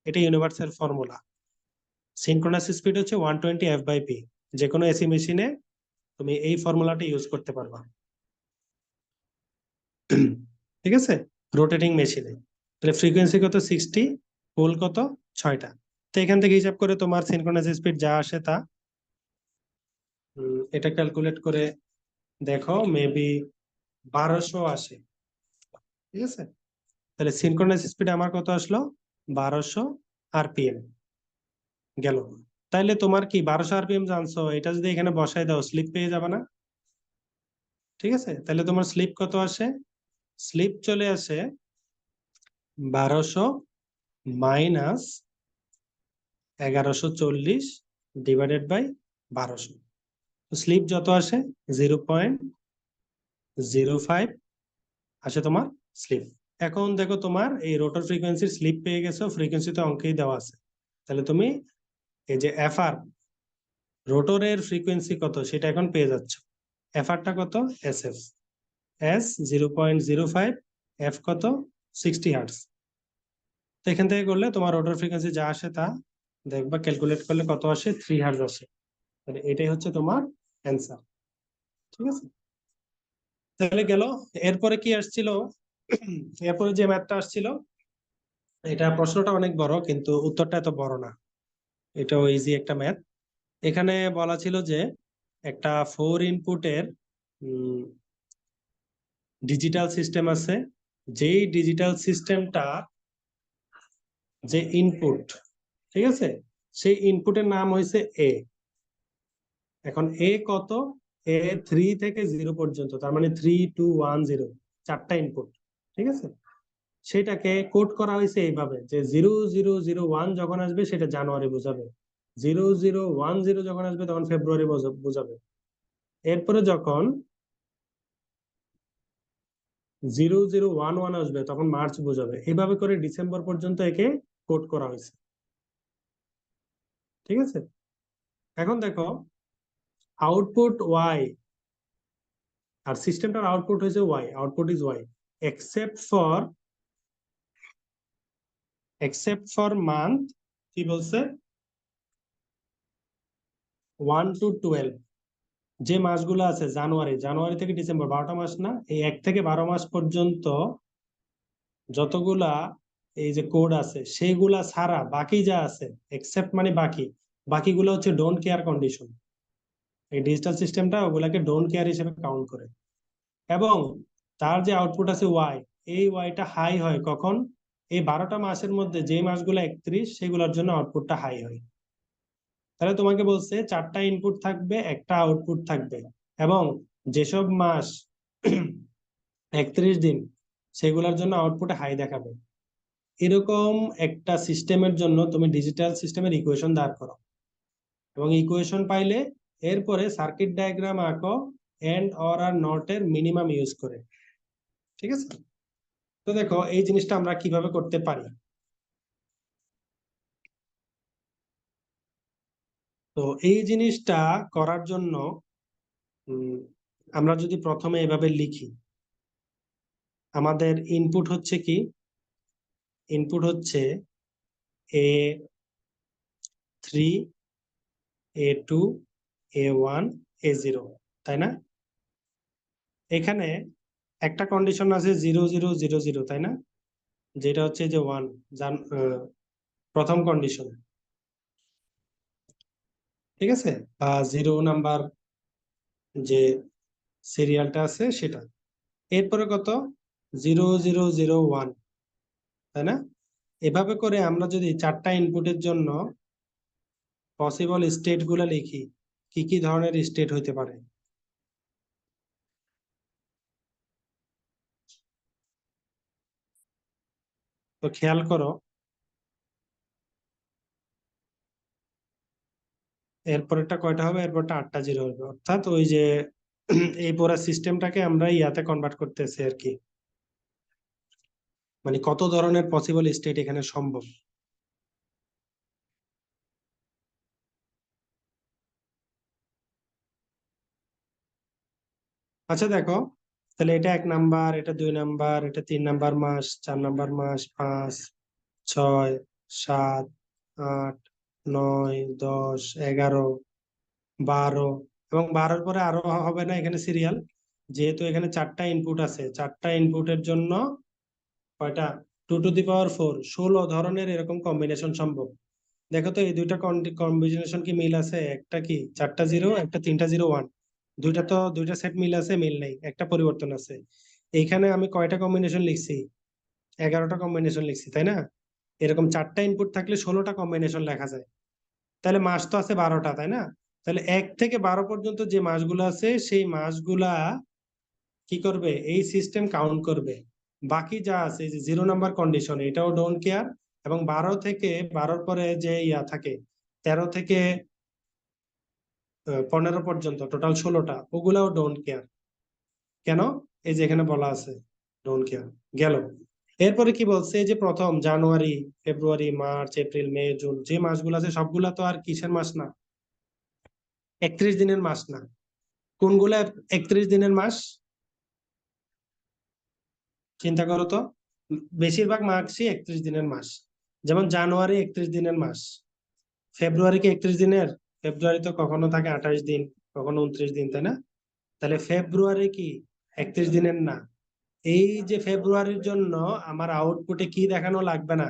Speaker 1: এটা ইউনিভার্সাল ফর্মুলা। সিনক্রোনাস স্পিড হচ্ছে 120 এফ বাই পি। যে কোনো এসি মেশিনে তুমি এই ফর্মুলাটা ইউজ করতে পারবা। ঠিক আছে? রোটেটিং মেশিনে তাহলে ফ্রিকোয়েন্সি কত? 60, পোল কত? 6টা। তো এখান থেকে হিসাব করে তোমার সিনক্রোনাস স্পিড যা আসে তা, এটা ক্যালকুলেট করে দেখো, মেবি 1200 আসে। ঠিক আছে? তাহলে সিনক্রোনাস স্পিড আমার কত আসলো? 1200 আরপিএম গেল। তাইলে তোমার কি 1200 আরপিএম জানছো, এটা যদি এখানে বসায় দাও স্লিপ পেয়ে যাবে না? ঠিক আছে? তাহলে তোমার স্লিপ কত আসে? স্লিপ চলে আসে 1200 মাইনাস 1140 ডিভাইডেড বাই 1200। স্লিপ যত আসে 0.05 আসে তোমার স্লিপ। এখন দেখো তোমার এই রোটর ফ্রিকোয়েন্সির স্লিপ পেয়ে গেছো, ফ্রিকোয়েন্সি তো অঙ্কেই দেওয়া আছে। তাহলে তুমি এই যে এফআর, রোটরের ফ্রিকোয়েন্সি কত সেটা এখন পেয়ে যাচ্ছ। এফআরটা কত? এসএফ, এস 0.05, এফ কত? 60 হার্টস। তো এখান থেকে করলে তোমার রোটর ফ্রিকোয়েন্সি যা আসে তা দেখবা, ক্যালকুলেট করলে কত আসে? 3 হার্টস আসে। তাহলে এটাই হচ্ছে তোমার অ্যান্সার। ঠিক আছে? তাহলে গেল। এরপরে কি আসছিল? এরপরে যে ম্যাথটা আসছিল, এটা প্রশ্নটা অনেক বড় কিন্তু উত্তরটা এত বড় না, এটাও ইজি একটা ম্যাথ। এখানে বলা ছিল যে একটা 4 ইনপুটের ডিজিটাল সিস্টেম আছে, যেই ডিজিটাল সিস্টেমটা যে ইনপুট, ঠিক আছে, সেই ইনপুটের নাম হয়েছে এ। এখন এ কত? এ 3 থেকে 0 পর্যন্ত, তার মানে 3, 2, 1, 0, 4টা ইনপুট। ঠিক আছে? সেটাকে কোড করা হয়েছে এইভাবে যে 0001 যখন আসবে সেটা জানুয়ারি বোঝাবে, 0010 যখন আসবে তখন ফেব্রুয়ারি বোঝাবে, এরপরে যখন 0011 আসবে তখন মার্চ বোঝাবে। এইভাবে করে ডিসেম্বর পর্যন্ত একে কোড করা হয়েছে। ঠিক আছে? এখন দেখো আউটপুট ওয়াই, আর সিস্টেমটার আউটপুট হয়েছে y, output is y, except for month, কি বলছে, 1 to 12। যে মাসগুলো আছে জানুয়ারি থেকে ডিসেম্বর, 12টা মাস না, এই 1 থেকে 12 মাস পর্যন্ত যতগুলা এই যে কোড আছে সেইগুলা ছাড়া বাকি যা আছে, এক্সেপ্ট মানে বাকি, বাকিগুলো হচ্ছে ডোন্ট কেয়ার কন্ডিশন। এই ডিজিটাল সিস্টেমটা ওগুলাকে ডোন্ট কেয়ার হিসেবে কাউন্ট করে। এবং তার যে আউটপুট আছে ওয়াই, এই ওয়াইটা হাই হয় কখন? এই 12টা মাসের মধ্যে যে মাসগুলো 31 সেগুলোর জন্য আউটপুটটা হাই হয়। তাহলে তোমাকে বলছে 4টা ইনপুট থাকবে, একটা আউটপুট থাকবে, এবং যেসব মাস 31 দিন সেগুলোর জন্য আউটপুটে হাই দেখাবে। এরকম একটা সিস্টেমের জন্য তুমি ডিজিটাল সিস্টেমের ইকুয়েশন দাঁড় করো, এবং ইকুয়েশন পাইলে এরপরে সার্কিট ডায়াগ্রাম আঁকো এন্ড অর আর নট এর মিনিমাম ইউজ করে। ঠিক আছে? তো দেখো এই জিনিসটা আমরা কিভাবে করতে পারি। তো এই জিনিসটা করার জন্য আমরা যদি প্রথমে এভাবে লিখি, আমাদের ইনপুট হচ্ছে কি? ইনপুট হচ্ছে A3, A2, A1, A0, তাই না? এখানে একটা কন্ডিশন আছে 0000, তাই না? যেটা হচ্ছে যে 1, প্রথম কন্ডিশন। ঠিক আছে? বা 0 নাম্বার যে সিরিয়ালটা আছে সেটা। এরপরে কত? 0001, তাই না? এভাবে করে আমরা যদি 4টা ইনপুটের জন্য পসিবল স্টেট গুলা লিখি, কি কি ধরনের স্টেট হইতে পারে? তো খেয়াল করো, এরপরেরটা কয়টা হবে? এরপরটা 8টা জিরো হবে, অর্থাৎ ওই যে এই পুরো সিস্টেমটাকে আমরা ইয়াতে কনভার্ট করতেছি আর কি, মানে কত ধরনের পসিবল স্টেট এখানে সম্ভব। আচ্ছা দেখো, তাহলে এটা 1 নাম্বার, এটা 2 নাম্বার, এটা 3 নাম্বার মাস, 4 নাম্বার মাস, 5, 6, 7, 8, 9, 10, 11, 12, এবং 12-র পরে আরো হবে না এখানে সিরিয়াল, যেহেতু এখানে 4টা ইনপুট আছে, 4টা ইনপুটের জন্য কয়টা? 2 টু দি পাওয়ার 4, 16 ধরনের এরকম কম্বিনেশন সম্ভব। দেখো তো এই দুইটা কম্বিনেশন কি মিল আছে? একটা কি 4টা জিরো, একটা 3টা জিরো ওয়ান, দুইটা সেট মিল আছে? মিল নেই, একটা পরিবর্তন আছে। এইখানে আমি কয়টা কম্বিনেশন লিখছি? 11টা কম্বিনেশন লিখছি, তাই না? এরকম 4টা ইনপুট থাকলে 16টা কম্বিনেশন লেখা যায়। তাহলে মাস তো আছে 12টা, তাই না? তাহলে 1 থেকে 12 পর্যন্ত যে মাসগুলো আছে সেই মাসগুলা কি করবে? এই সিস্টেম কাউন্ট করবে। বাকি যা আছে যে 0 নাম্বার কন্ডিশন, এটাও ডোন্ট কেয়ার, এবং 12 থেকে 12-র পরে যে ইয়া থাকে 13 থেকে 15 পর্যন্ত, টোটাল 16টা, ওগুলাও ডোন্ট কেয়ার। কেন? এই যে এখানে বলা আছে ডোন্ট কেয়ার। গেল। এরপরে কি বলছে? এই যে প্রথম জানুয়ারি, ফেব্রুয়ারি, মার্চ, এপ্রিল, মে, জুন যে মাসগুলো আছে সবগুলা তো আর কিসের মাস না? 31 দিনের মাস না। কোনগুলা 31 দিনের মাস? চিন্তা করো তো, বেশিরভাগ মাসই 31 দিনের মাস। যেমন জানুয়ারি 31 দিনের মাস, ফেব্রুয়ারি কি 31 দিনের? ফেব্রুয়ারি তো কখনো থাকে 28 দিন, কখনো 29 দিন, তাই না? তাহলে ফেব্রুয়ারি কি 31 দিনের না? এই যে ফেব্রুয়ারির জন্য আমার আউটপুটে কি দেখানো লাগবে না?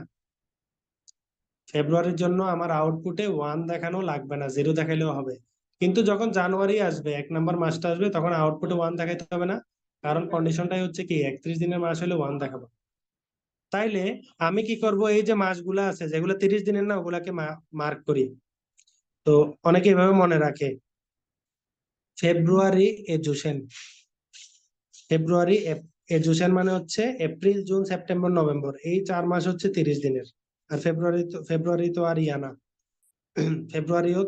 Speaker 1: ফেব্রুয়ারির জন্য আমার আউটপুটে 1 দেখানো লাগবে না, 0 দেখাইলেও হবে। কিন্তু যখন জানুয়ারি আসবে, 1 নাম্বার মাসটা আসবে, তখন আউটপুটে 1 দেখাইতে হবে না, কারণ কন্ডিশনটাই হচ্ছে কি 31 দিনের মাস হলে 1 দেখাবো। তাইলে আমি কি করব? এই যে মাসগুলা আছে যেগুলো 30 দিনের না, ওগুলাকে মার্ক করি। তো অনেকে এভাবে মনে রাখে, ফেব্রুয়ারি এজুসেন, ফেব্রুয়ারি এজুসেন মানে হচ্ছে এপ্রিল, জুন, সেপ্টেম্বর, নভেম্বর, এই 4 মাস হচ্ছে 30 দিনের। আর ফেব্রুয়ারি তো আর ইয়া না, ফেব্রুয়ারিও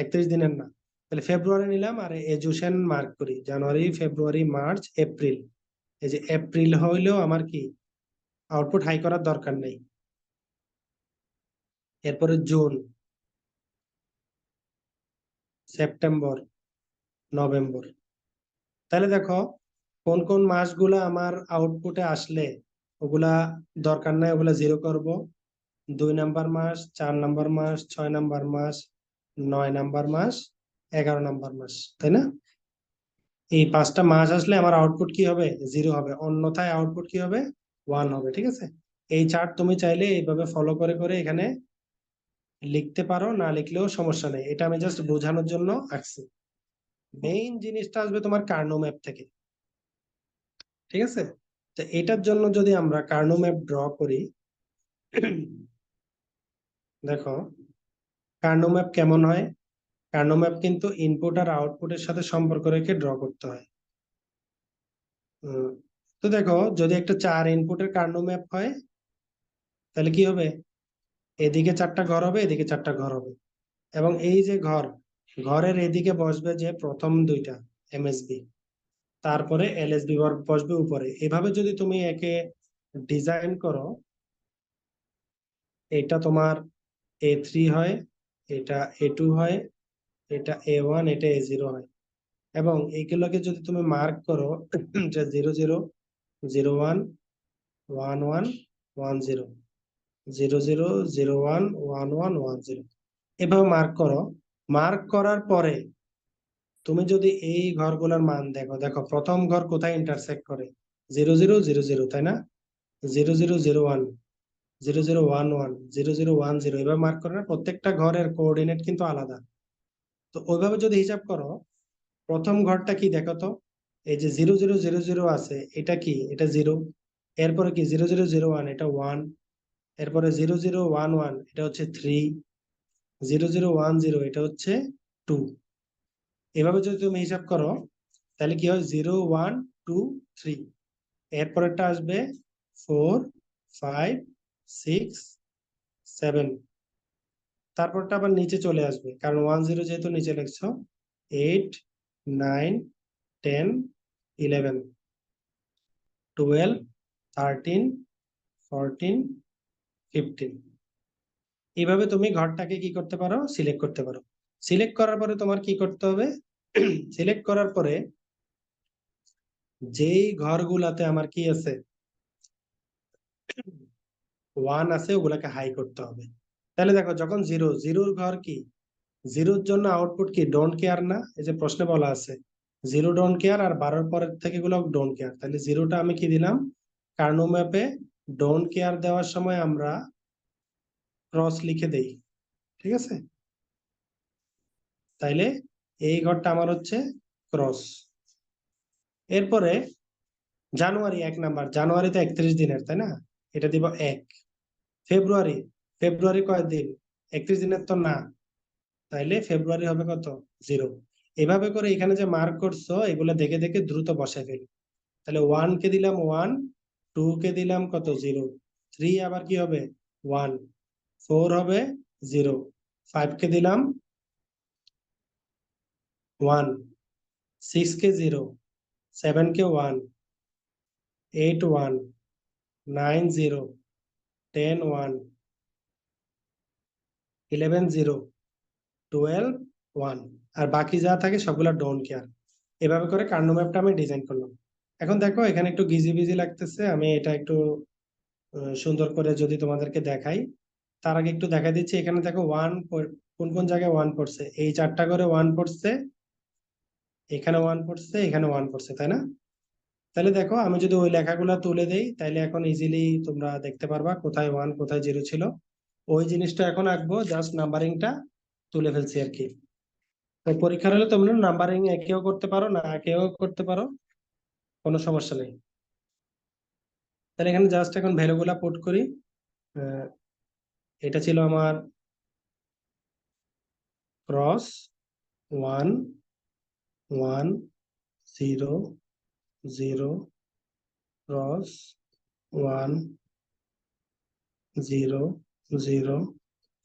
Speaker 1: 31 দিনের না। তাহলে ফেব্রুয়ারি নিলাম আর এজুসেন মার্ক করি, জানুয়ারি, ফেব্রুয়ারি, মার্চ, এপ্রিল। এই যে এপ্রিল হইলেও আমার কি আউটপুট হাই করার দরকার নেই। এরপরে জুন, সেপ্টেম্বর, নভেম্বর। তাহলে দেখো কোন কোন মাসগুলা আমার আউটপুটে আসলে ওগুলা দরকার নাই, ওগুলা 0 করব। 2 নাম্বার মাস, 4 নাম্বার মাস, 6 নাম্বার মাস, 9 নাম্বার মাস, 11 নাম্বার মাস, তাই না? এই 5টা মাস আসলে আমার আউটপুট কি হবে? 0 হবে, অন্যথায় আউটপুট কি হবে? 1 হবে। ঠিক আছে? এই চার্ট তুমি চাইলে এইভাবে ফলো করে করে এখানে লিখতে পারো, না লিখলেও সমস্যা নেই, এটা আমি জাস্ট বোঝানোর জন্য আঁকছি। মেইন জিনিসটা আসবে তোমার কার্নো ম্যাপ থেকে, ঠিক আছে? তো এটার জন্য যদি আমরা কার্নো ম্যাপ ড্র করি, দেখো কার্নো ম্যাপ কেমন হয়। কার্নো ম্যাপ কিন্তু ইনপুট আর আউটপুটের সাথে সম্পর্ক রেখে ড্র করতে হয়। উম, তো দেখো যদি একটা 4 ইনপুটের কার্নো ম্যাপ হয়, তাহলে কি হবে, এদিকে 4টা ঘর হবে, এদিকে 4টা ঘর হবে, এবং এই যে ঘর, ঘরের এদিকে বসবে যে প্রথম দুইটা এমএসবি, তারপরে এলএসবি বসবে উপরে। এভাবে যদি তুমি একে ডিজাইন করো, এটা তোমার A3 হয়, এটা A2 হয়, এটা A1, এটা A0 হয়। এবং এইগুলোকে যদি তুমি মার্ক করো, যে 00, 01, 11, 10, 00, 01, 11, 10, এভাবে মার্ক করো। মার্ক করার পরে তুমি যদি এই ঘরগুলোর মান দেখো, দেখো প্রথম ঘর কোথায় ইন্টারসেক্ট করে, 0000, তাই না? 0001, 0011, 0010, এভাবে মার্ক করে না? প্রত্যেকটা ঘরের কোঅর্ডিনেট কিন্তু আলাদা। তো ওইভাবে যদি হিসাব করো, প্রথম ঘরটা কি দেখো তো, এই যে 0000 আছে, এটা কি, এটা 0। এরপরে কি 0001, এটা 1। এরপরে 0011, এটা হচ্ছে 3। 0010, এটা হচ্ছে 2। এভাবে যদি তুমি হিসাব করো, তাহলে কি হয়, 0, 1, 2, 3। এরপরেরটা আসবে 4, 5, 6, 7। তারপরটা আবার নিচে চলে আসবে, কারণ 10 যেহেতু নিচে লিখছো। 8, 9, 10, 11, 12, 13, 14, 15। এইভাবে তুমি ঘরটাকে কি করতে পারো, সিলেক্ট করতে পারো। সিলেক্ট করার পরে তোমার কি করতে হবে, সিলেক্ট করার পরে যেই ঘরগুলাতে আমার কি আছে, 1 আছে, ওগুলাকে হাই করতে হবে। তাহলে দেখো যখন 0, 0-র ঘর কি, 0-র জন্য আউটপুট কি, ডোন্ট কেয়ার না? এই যে প্রশ্নে বলা আছে 0 ডোন্ট কেয়ার, আর 12-র পরের থেকে গুলো ডোন্ট কেয়ার। তাহলে 0টা আমি কি দিলাম, কার্নো ম্যাপে ডোন্ট কেয়ার দেওয়ার সময় আমরা ক্রস লিখে দেই, ঠিক আছে? তাইলে এই ঘরটা আমার হচ্ছে ক্রস। এরপরে জানুয়ারি 1 নাম্বার, জানুয়ারি তো 31 দিনের, তাই না? এটা দিব 1। ফেব্রুয়ারি, ফেব্রুয়ারি কয়দিন, 31 দিনের তো না, তাইলে ফেব্রুয়ারি হবে কত, 0। এভাবে করে এখানে যে মার্ক করছো, এগুলো দেখে দেখে দ্রুত বসাই ফেলি। তাহলে 1 কে দিলাম 1, 2 কে দিলাম কত, 0, 3 আবার কি হবে, 1, 4 হবে 0, 5 কে দিলাম 1, 6 কে 0, 7 কে 1, 8 1, 9 0, 10 1, 11 0, 12 1। আর বাকি যা থাকে সবগুলো ডোন্ট কেয়ার। এভাবে করে কার্নো ম্যাপটা আমি ডিজাইন করলাম। এখন দেখো এখানে একটু গিজি বিজি লাগতেছে, আমি এটা একটু সুন্দর করে যদি তোমাদেরকে দেখাই, তার আগে একটু দেখা দিচ্ছি। এখানে দেখো ওয়ান, কোন কোন জায়গায় 1 পড়ছে, এই 4টা করে 1 পড়ছে, এখানে 1 পড়ছে, এখানে 1 পড়ছে, তাই না? তাহলে দেখো আমি যদি ওই লেখাগুলো তুলে দেই, তাহলে এখন ইজিলি তোমরা দেখতে পারবা কোথায় 1 কোথায় 0 ছিল। ওই জিনিসটা এখন আঁকবো, জাস্ট নাম্বারিংটা তুলে ফেলছি আর কি। তো পরীক্ষার হলে তোমরা নাম্বারিং একেও করতে পারো, না একেও করতে পারো, কোনো সমস্যা নেই। তাহলে এখানে জাস্ট এখন ভ্যালুগুলা পুট করি। আহ, এটা ছিল আমার cross 1, 1, 0, 0, cross 1, 0, 0,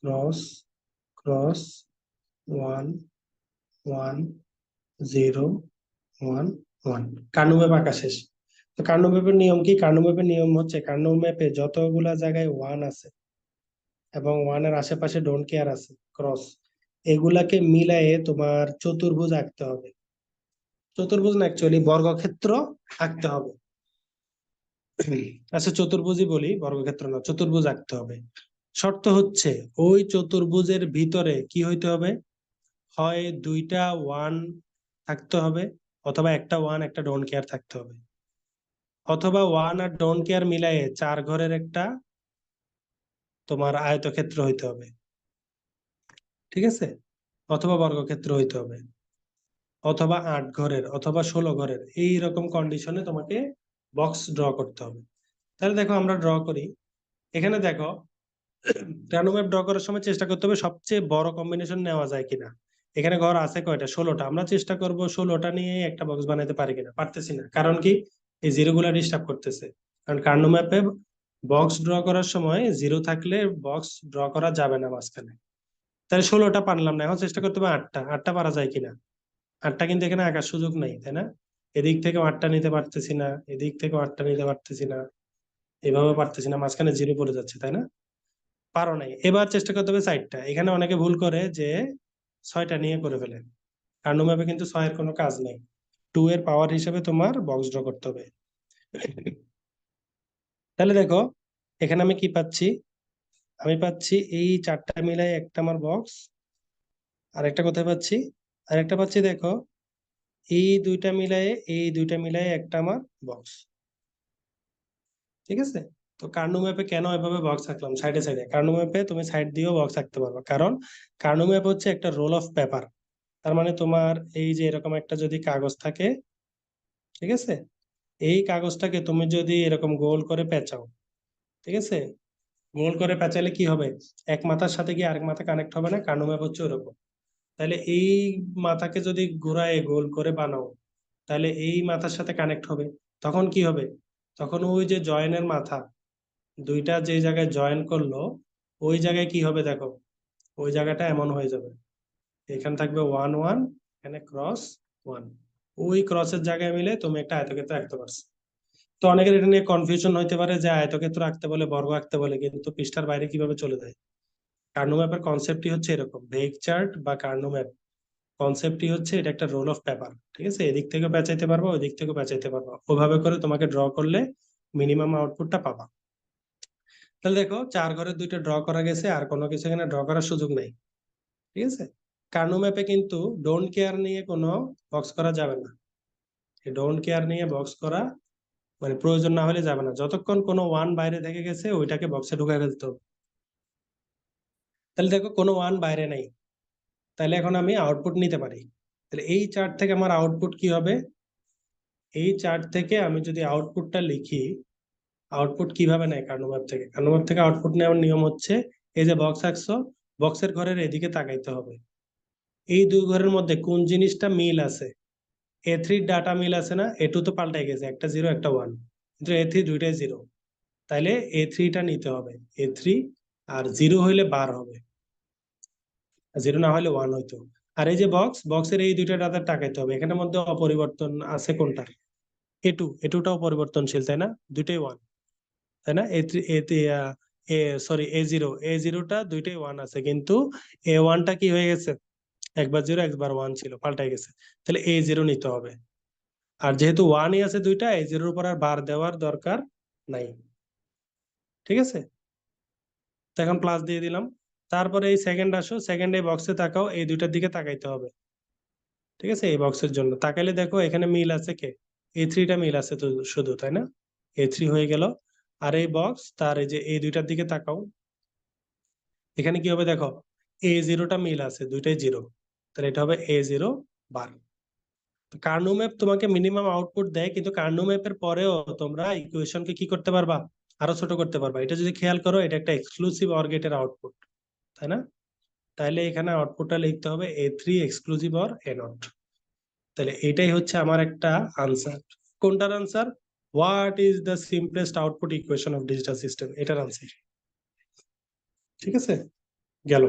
Speaker 1: cross, cross 1, 1, 0, 1, 1। Karnaugh map আঁকা শেষ। তো কার্নো ম্যাপের নিয়ম কি, কার্নো ম্যাপের নিয়ম হচ্ছে, কার্নো ম্যাপে যতগুলা জায়গায় 1 আছে এবং 1-এর আশেপাশে ডোন্ট কেয়ার আছে, ক্রস, এগুলাকে মিলায়ে তোমার চতুর্ভুজ আঁকতে হবে। চতুর্ভুজ না, অ্যাকচুয়ালি বর্গক্ষেত্র আঁকতে হবে। আচ্ছা চতুর্ভুজই বলি, বর্গক্ষেত্র না, চতুর্ভুজ আঁকতে হবে। শর্ত হচ্ছে ওই চতুর্ভুজের ভিতরে কি হইতে হবে, হয় 2টা 1 থাকতে হবে, অথবা একটা 1 একটা ডোন্ট কেয়ার থাকতে হবে, অথবা 1 আর ডোন্ট কেয়ার মিলায়ে 4 ঘরের একটা তোমার আয়তক্ষেত্র হইতে হবে, ঠিক আছে, অথবা বর্গক্ষেত্র হইতে হবে, অথবা 8 ঘরের অথবা 16 ঘরের, এই রকম কন্ডিশনে তোমাকে বক্স ড্র করতে হবে। তাহলে দেখো আমরা ড্র করি। এখানে দেখো ট্রানো ম্যাপ ড্র করার সময় চেষ্টা করতে হবে সবচেয়ে বড় কম্বিনেশন নেওয়া যায় কিনা। এখানে ঘর আছে কয়টা? 16টা। আমরা চেষ্টা করব 16টা নিয়ে একটা বক্স বানাতে পারি কিনা। পারতেছি না, কারণ কি? এই জিরো গুলা ডিস্টার্ব করতেছে। কারণ কার্নো ম্যাপে বক্স ড্র করার সময় জিরো থাকলে বক্স ড্র করা যাবে না মাঝখানে। তাহলে 16টা পারলাম না, এখন চেষ্টা করতে হবে 8টা। 8টা পারা যায় কিনা। 8টা কিন্তু এখানে আঁকার সুযোগ নাই, তাই না? এদিক থেকে 8টা নিতে পারতেছি না, এদিক থেকে 8টা নিতে পারতেছি না, এভাবে পারতেছি না, মাঝখানে জিরো পড়ে যাচ্ছে, তাই না? পারো নাই, এবার চেষ্টা করতে হবে 4টা। এখানে অনেকে ভুল করে যে 6টা নিয়ে করে ফেলে। কার্নো ম্যাপে কিন্তু 6 এর কোনো কাজ নেই। 2 এর পাওয়ার হিসেবে তোমার বক্স ড্র করতে হবে। তাহলে দেখো এখানে আমি কি পাচ্ছি? আমি পাচ্ছি এই 4টা মিলাই একটা আমার বক্স। আর একটা কোথায় পাচ্ছি? আর একটা পাচ্ছি দেখো, এই দুইটা মিলাই একটা আমার বক্স, ঠিক আছে। তো কার্নো ম্যাপে কেন এভাবে বক্স আঁকলাম সাইডে সাইডে? কার্নো ম্যাপে তুমি সাইড দিয়েও বক্স আঁকতে পারবে, কারণ কার্নো ম্যাপ হচ্ছে একটা রোল অফ পেপার। তার মানে তোমার এই যে এরকম একটা যদি কাগজ থাকে, ঠিক আছে, এই কাগজটাকে তুমি যদি এরকম গোল করে পেঁচাও, ঠিক আছে, গোল করে পেঁচালে কি হবে? এক মাথার সাথে গিয়ে আরেক মাথা কানেক্ট হবে না? কার্নো ম্যাপ হচ্ছে ওরকম। তাহলে এই মাথাকে যদি ঘুরায় গোল করে বানাও, তাহলে এই মাথার সাথে কানেক্ট হবে। তখন কি হবে? তখন ওই যে জয়েনের মাথা দুইটা যে জায়গায় জয়েন করলো, ওই জায়গায় কি হবে দেখো, ওই জায়গাটা এমন হয়ে যাবে, এখানে থাকবে 1 1, এখানে ক্রস 1, ওই ক্রসের জায়গায় মিলে তুমি একটা আয়তক্ষেত্র আঁকতে পারছো। তো অনেকের এটা নিয়ে কনফিউশন হইতে পারে যে আয়তক্ষেত্র আঁকতে বলে, বর্গ আঁকতে বলে, কিন্তু পৃষ্ঠার বাইরে কিভাবে চলে যায়। কার্নো ম্যাপের কনসেপ্টই হচ্ছে এরকম, ভেগ চার্ট বা কার্নো ম্যাপ কনসেপ্টই হচ্ছে এটা একটা রোল অফ পেপার, ঠিক আছে। এদিক থেকে পেঁচাইতে পারবা, ওই দিক থেকে পেঁচাইতে পারবা, ওভাবে করে তোমাকে ড্র করলে মিনিমাম আউটপুটটা পাবা। তাহলে দেখো 4 ঘরের 2টা ড্র করা গেছে, আর কোনো কিছু এখানে ড্র করার সুযোগ নেই, ঠিক আছে। কার্নো ম্যাপে কিন্তু ডোন্ট কেয়ার নিয়ে কোনো বক্স করা যাবে না। এই ডোন্ট কেয়ার নিয়ে বক্স করা মানে প্রয়োজন না হলে যাবে না, যতক্ষণ কোনো ওয়ান বাইরে থেকে গেছে ওইটাকে বক্সে ঢুকাই ফেলতে হবে। তাহলে দেখো কোনো ওয়ান বাইরে নাই, তাহলে এখন আমি আউটপুট নিতে পারি। তাহলে এই চার্ট থেকে আমার আউটপুট কি হবে? এই চার্ট থেকে আমি যদি আউটপুটটা লিখি, আউটপুট কিভাবে নেয় কার্নো ম্যাপ থেকে? কার্নো ম্যাপ থেকে আউটপুট নেওয়ার নিয়ম হচ্ছে, এই যে বক্স আঁকছো, বক্সের ঘরের এদিকে তাকাইতে হবে। এই দুই ঘরের মধ্যে কোন জিনিসটা মিল আছে? A3 ডাটা মিল আছে না? A2 তো পাল্টাই গেছে, একটা জিরো একটা ওয়ান, কিন্তু A3 দুইটাই জিরো। তাইলে A3টা নিতে হবে, A3। আর জিরো হইলে বার হবে, জিরো না হলে ওয়ান হইতো। আর এই যে বক্স, বক্সের এই দুইটা ডাটা তাকাইতে হবে, এখানের মধ্যে অপরিবর্তন আছে কোনটা? A2, A2টাও পরিবর্তনশীল, তাই না? দুইটাই ওয়ান, তাই না? A3, এ সরি A0টা দুইটাই ওয়ান আছে, কিন্তু A1টা কি হয়ে গেছে? একবার জিরো একবার ওয়ান ছিল, পাল্টাই গেছে। তাহলে A0 নিতে হবে। আর যেহেতু ওয়ানই আছে দুইটা, A0-র উপর আর বার দেওয়ার দরকার নাই, ঠিক আছে। তো এখন প্লাস দিয়ে দিলাম। তারপরে এই সেকেন্ড আসো, সেকেন্ড এই বক্সে তাকাও, এই দুইটার দিকে তাকাইতে হবে, ঠিক আছে। এই বক্সের জন্য তাকাইলে দেখো এখানে মিল আছে কে? A3টা মিল আছে তো শুধু, তাই না? A3 হয়ে গেল। আর এই বক্স তার এই যে এই দুইটার দিকে তাকাও, এখানে কি হবে দেখো, A0টা মিল আছে, দুইটাই জিরো, তাহলে এটা হবে A0 বার। কার্নো ম্যাপ তোমাকে মিনিমাম আউটপুট দেয়, কিন্তু কার্নো ম্যাপের পরেও তোমরা ইকুয়েশনকে কি করতে পারবা? আরো ছোট করতে পারবা। এটা যদি খেয়াল করো, এটা একটা এক্সক্লুসিভ অর গেটের আউটপুট, তাই না? তাহলে এখানে আউটপুটটা লিখতে হবে A3 এক্সক্লুসিভ অর A0। তাহলে এটাই হচ্ছে আমার একটা আনসার। কোনটার answer? What is the simplest output equation of digital system, এটার আনসার, ঠিক আছে। গেল।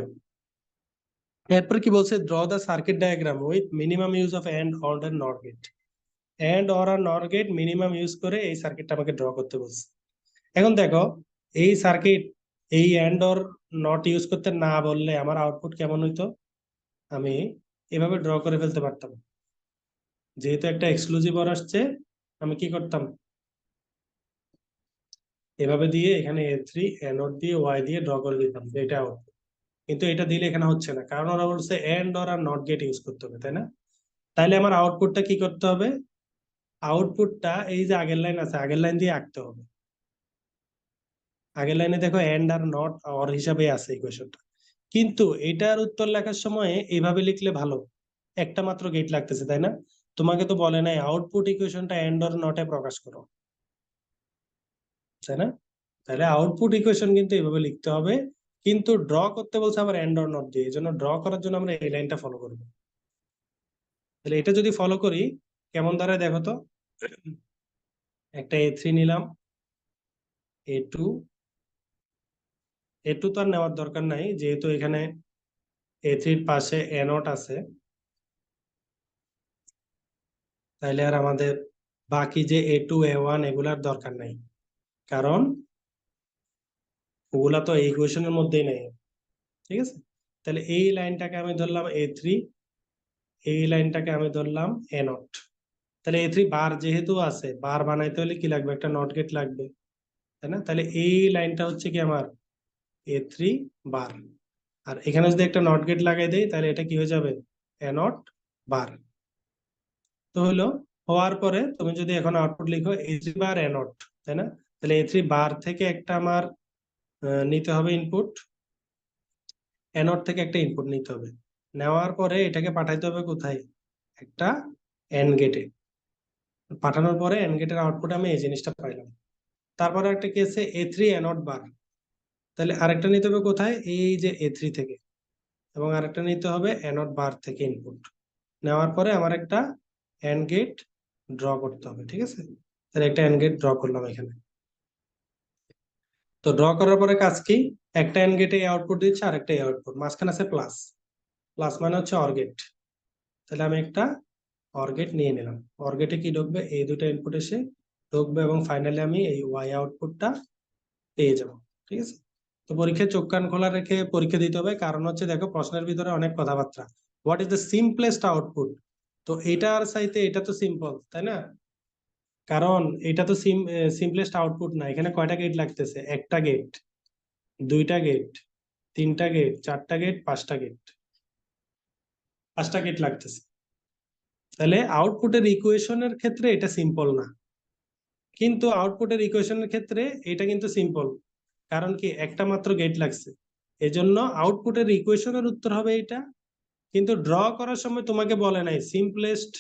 Speaker 1: এরপর কি বলছে? Draw the circuit diagram with minimum use of and or and not gate. And or আর নট গেট মিনিমাম ইউজ করে এই সার্কিটটা আমাকে ড্র করতে বলছে। এখন দেখো এই সার্কিট, এই এন্ড অর নট ইউজ করতে না বললে আমার আউটপুট কেমন হইতো? আমি এভাবে ড্র করে ফেলতে পারতাম। যেহেতু একটা এক্সক্লুসিভ অর আসছে, আমি কি করতাম? এভাবে দিয়ে এখানে A3 নট দিয়ে ওয়াই দিয়ে ড্র করে দিতাম, যে এটা আউটপুট। কিন্তু এটা দিলে এখানে হচ্ছে না, কারণ ওরা বলছে এন্ড অর আর নট গেট ইউজ করতে হবে, তাই না? তাইলে আমার আউটপুটটা কি করতে হবে? আউটপুটটা এই যে আগের লাইন আছে, আগের লাইন দিয়ে আঁকতে হবে। আগের লাইনে দেখো এন্ড আর নট অর হিসাবে আছে ইকুয়েশনটা, কিন্তু এটার উত্তর লেখার সময় এইভাবে লিখলে ভালো। একটা মাত্র গেট লাগতেছে, তাই না? তোমাকে তো বলে নাই আউটপুট ইকুয়েশনটা এন্ড অর নটে প্রকাশ করো, তাই না? তাহলে আউটপুট ইকুয়েশন কিন্তু এইভাবে লিখতে হবে, কিন্তু ড্র করতে বলছে আবার এন্ড অর নট দিয়ে, এই জন্য ড্র করার জন্য আমরা এই লাইনটা ফলো করবো। তাহলে এটা যদি ফলো করি কেমন দাঁড়ায় দেখো তো, একটা A3 নিলাম, A2, A2 তো আর নেওয়ার দরকার নাই যেহেতু এখানে A3 পাশে A0 আছে, তাইলে আর আমাদের বাকি যে A2 A1 এগুলার দরকার নাই, কারণ ওগুলা তো এই ইকুয়েশনের মধ্যেই নেই। ঠিক আছে, তাহলে এই লাইনটাকে আমি ধরলাম A3, এই লাইনটাকে আমি ধরলাম A0। তাহলে A3 বার যেহেতু আছে, বার বানাইতে হলে কি লাগবে, একটা নট গেট লাগবে, তাই না? তাহলে এই লাইনটা হচ্ছে কি আমার A3 বার, আর এখানে যদি একটা নট গেট লাগাই দেই তাহলে এটা কি হয়ে যাবে, A0 বার। তো হলো, হওয়ার পরে তুমি যদি এখন আউটপুট লিখো A3 বার A0, তাই না? তাহলে A3 বার থেকে একটা আমার নিতে হবে ইনপুট, A0 থেকে একটা ইনপুট নিতে হবে, নেওয়ার পরে এটাকে পাঠাইতে হবে কোথায়, একটা এন্ড গেটে। পাঠানোর পরে এন্ড গেটের আউটপুট আমি এই জিনিসটা পাইলাম। তারপরে একটা কি আছে A3 A0 বার, তাহলে আরেকটা নিতে হবে কোথায়, এই যে A3 থেকে, এবং আরেকটা নিতে হবে A0 বার থেকে ইনপুট। নেওয়ার পরে আমার একটা এন্ড গেট ড্র করতে হবে, ঠিক আছে? তাহলে একটা এন্ড গেট ড্র করলাম এখানে। তো ড্র করার পরে কাজ কি, একটা এন্ড গেটে আউটপুট দিচ্ছে আর একটা আউটপুট, মাঝখানে আছে প্লাস, প্লাস মানে হচ্ছে অর গেট। তাহলে আমি একটা অর গেট নিয়ে নিলাম, অর গেটে কি ঢুকবে, এই দুটো ইনপুট এসে ঢুকবে এবং ফাইনালি আমি এই ওয়াই আউটপুটটা পেয়ে যাবো। ঠিক আছে, তো পরীক্ষায় চোখ কান খোলা রেখে পরীক্ষা দিতে হবে, কারণ হচ্ছে দেখো প্রশ্নের ভিতরে অনেক কথাবার্তা। What is the simplest output, তো এটার চাইতে এটা তো সিম্পল, তাই না? কারণ এটা তো সিম্পলেস্ট আউটপুট না, এখানে কয়টা গেট লাগতেছে, একটা গেট, দুইটা গেট, তিনটা গেট, চারটা গেট, পাঁচটা গেট, পাঁচটা গেট লাগতেছে। তাহলে আউটপুটের ইকুয়েশনের ক্ষেত্রে এটা সিম্পল না, কিন্তু আউটপুটের ইকুয়েশনের ক্ষেত্রে এটা কিন্তু সিম্পল। কারণ কি, একটা মাত্র গেট লাগছে, এজন্য আউটপুটের ইকুয়েশনের উত্তর হবে এটা। কিন্তু ড্র করার সময় তোমাকে বলে নাই সিম্পলেস্ট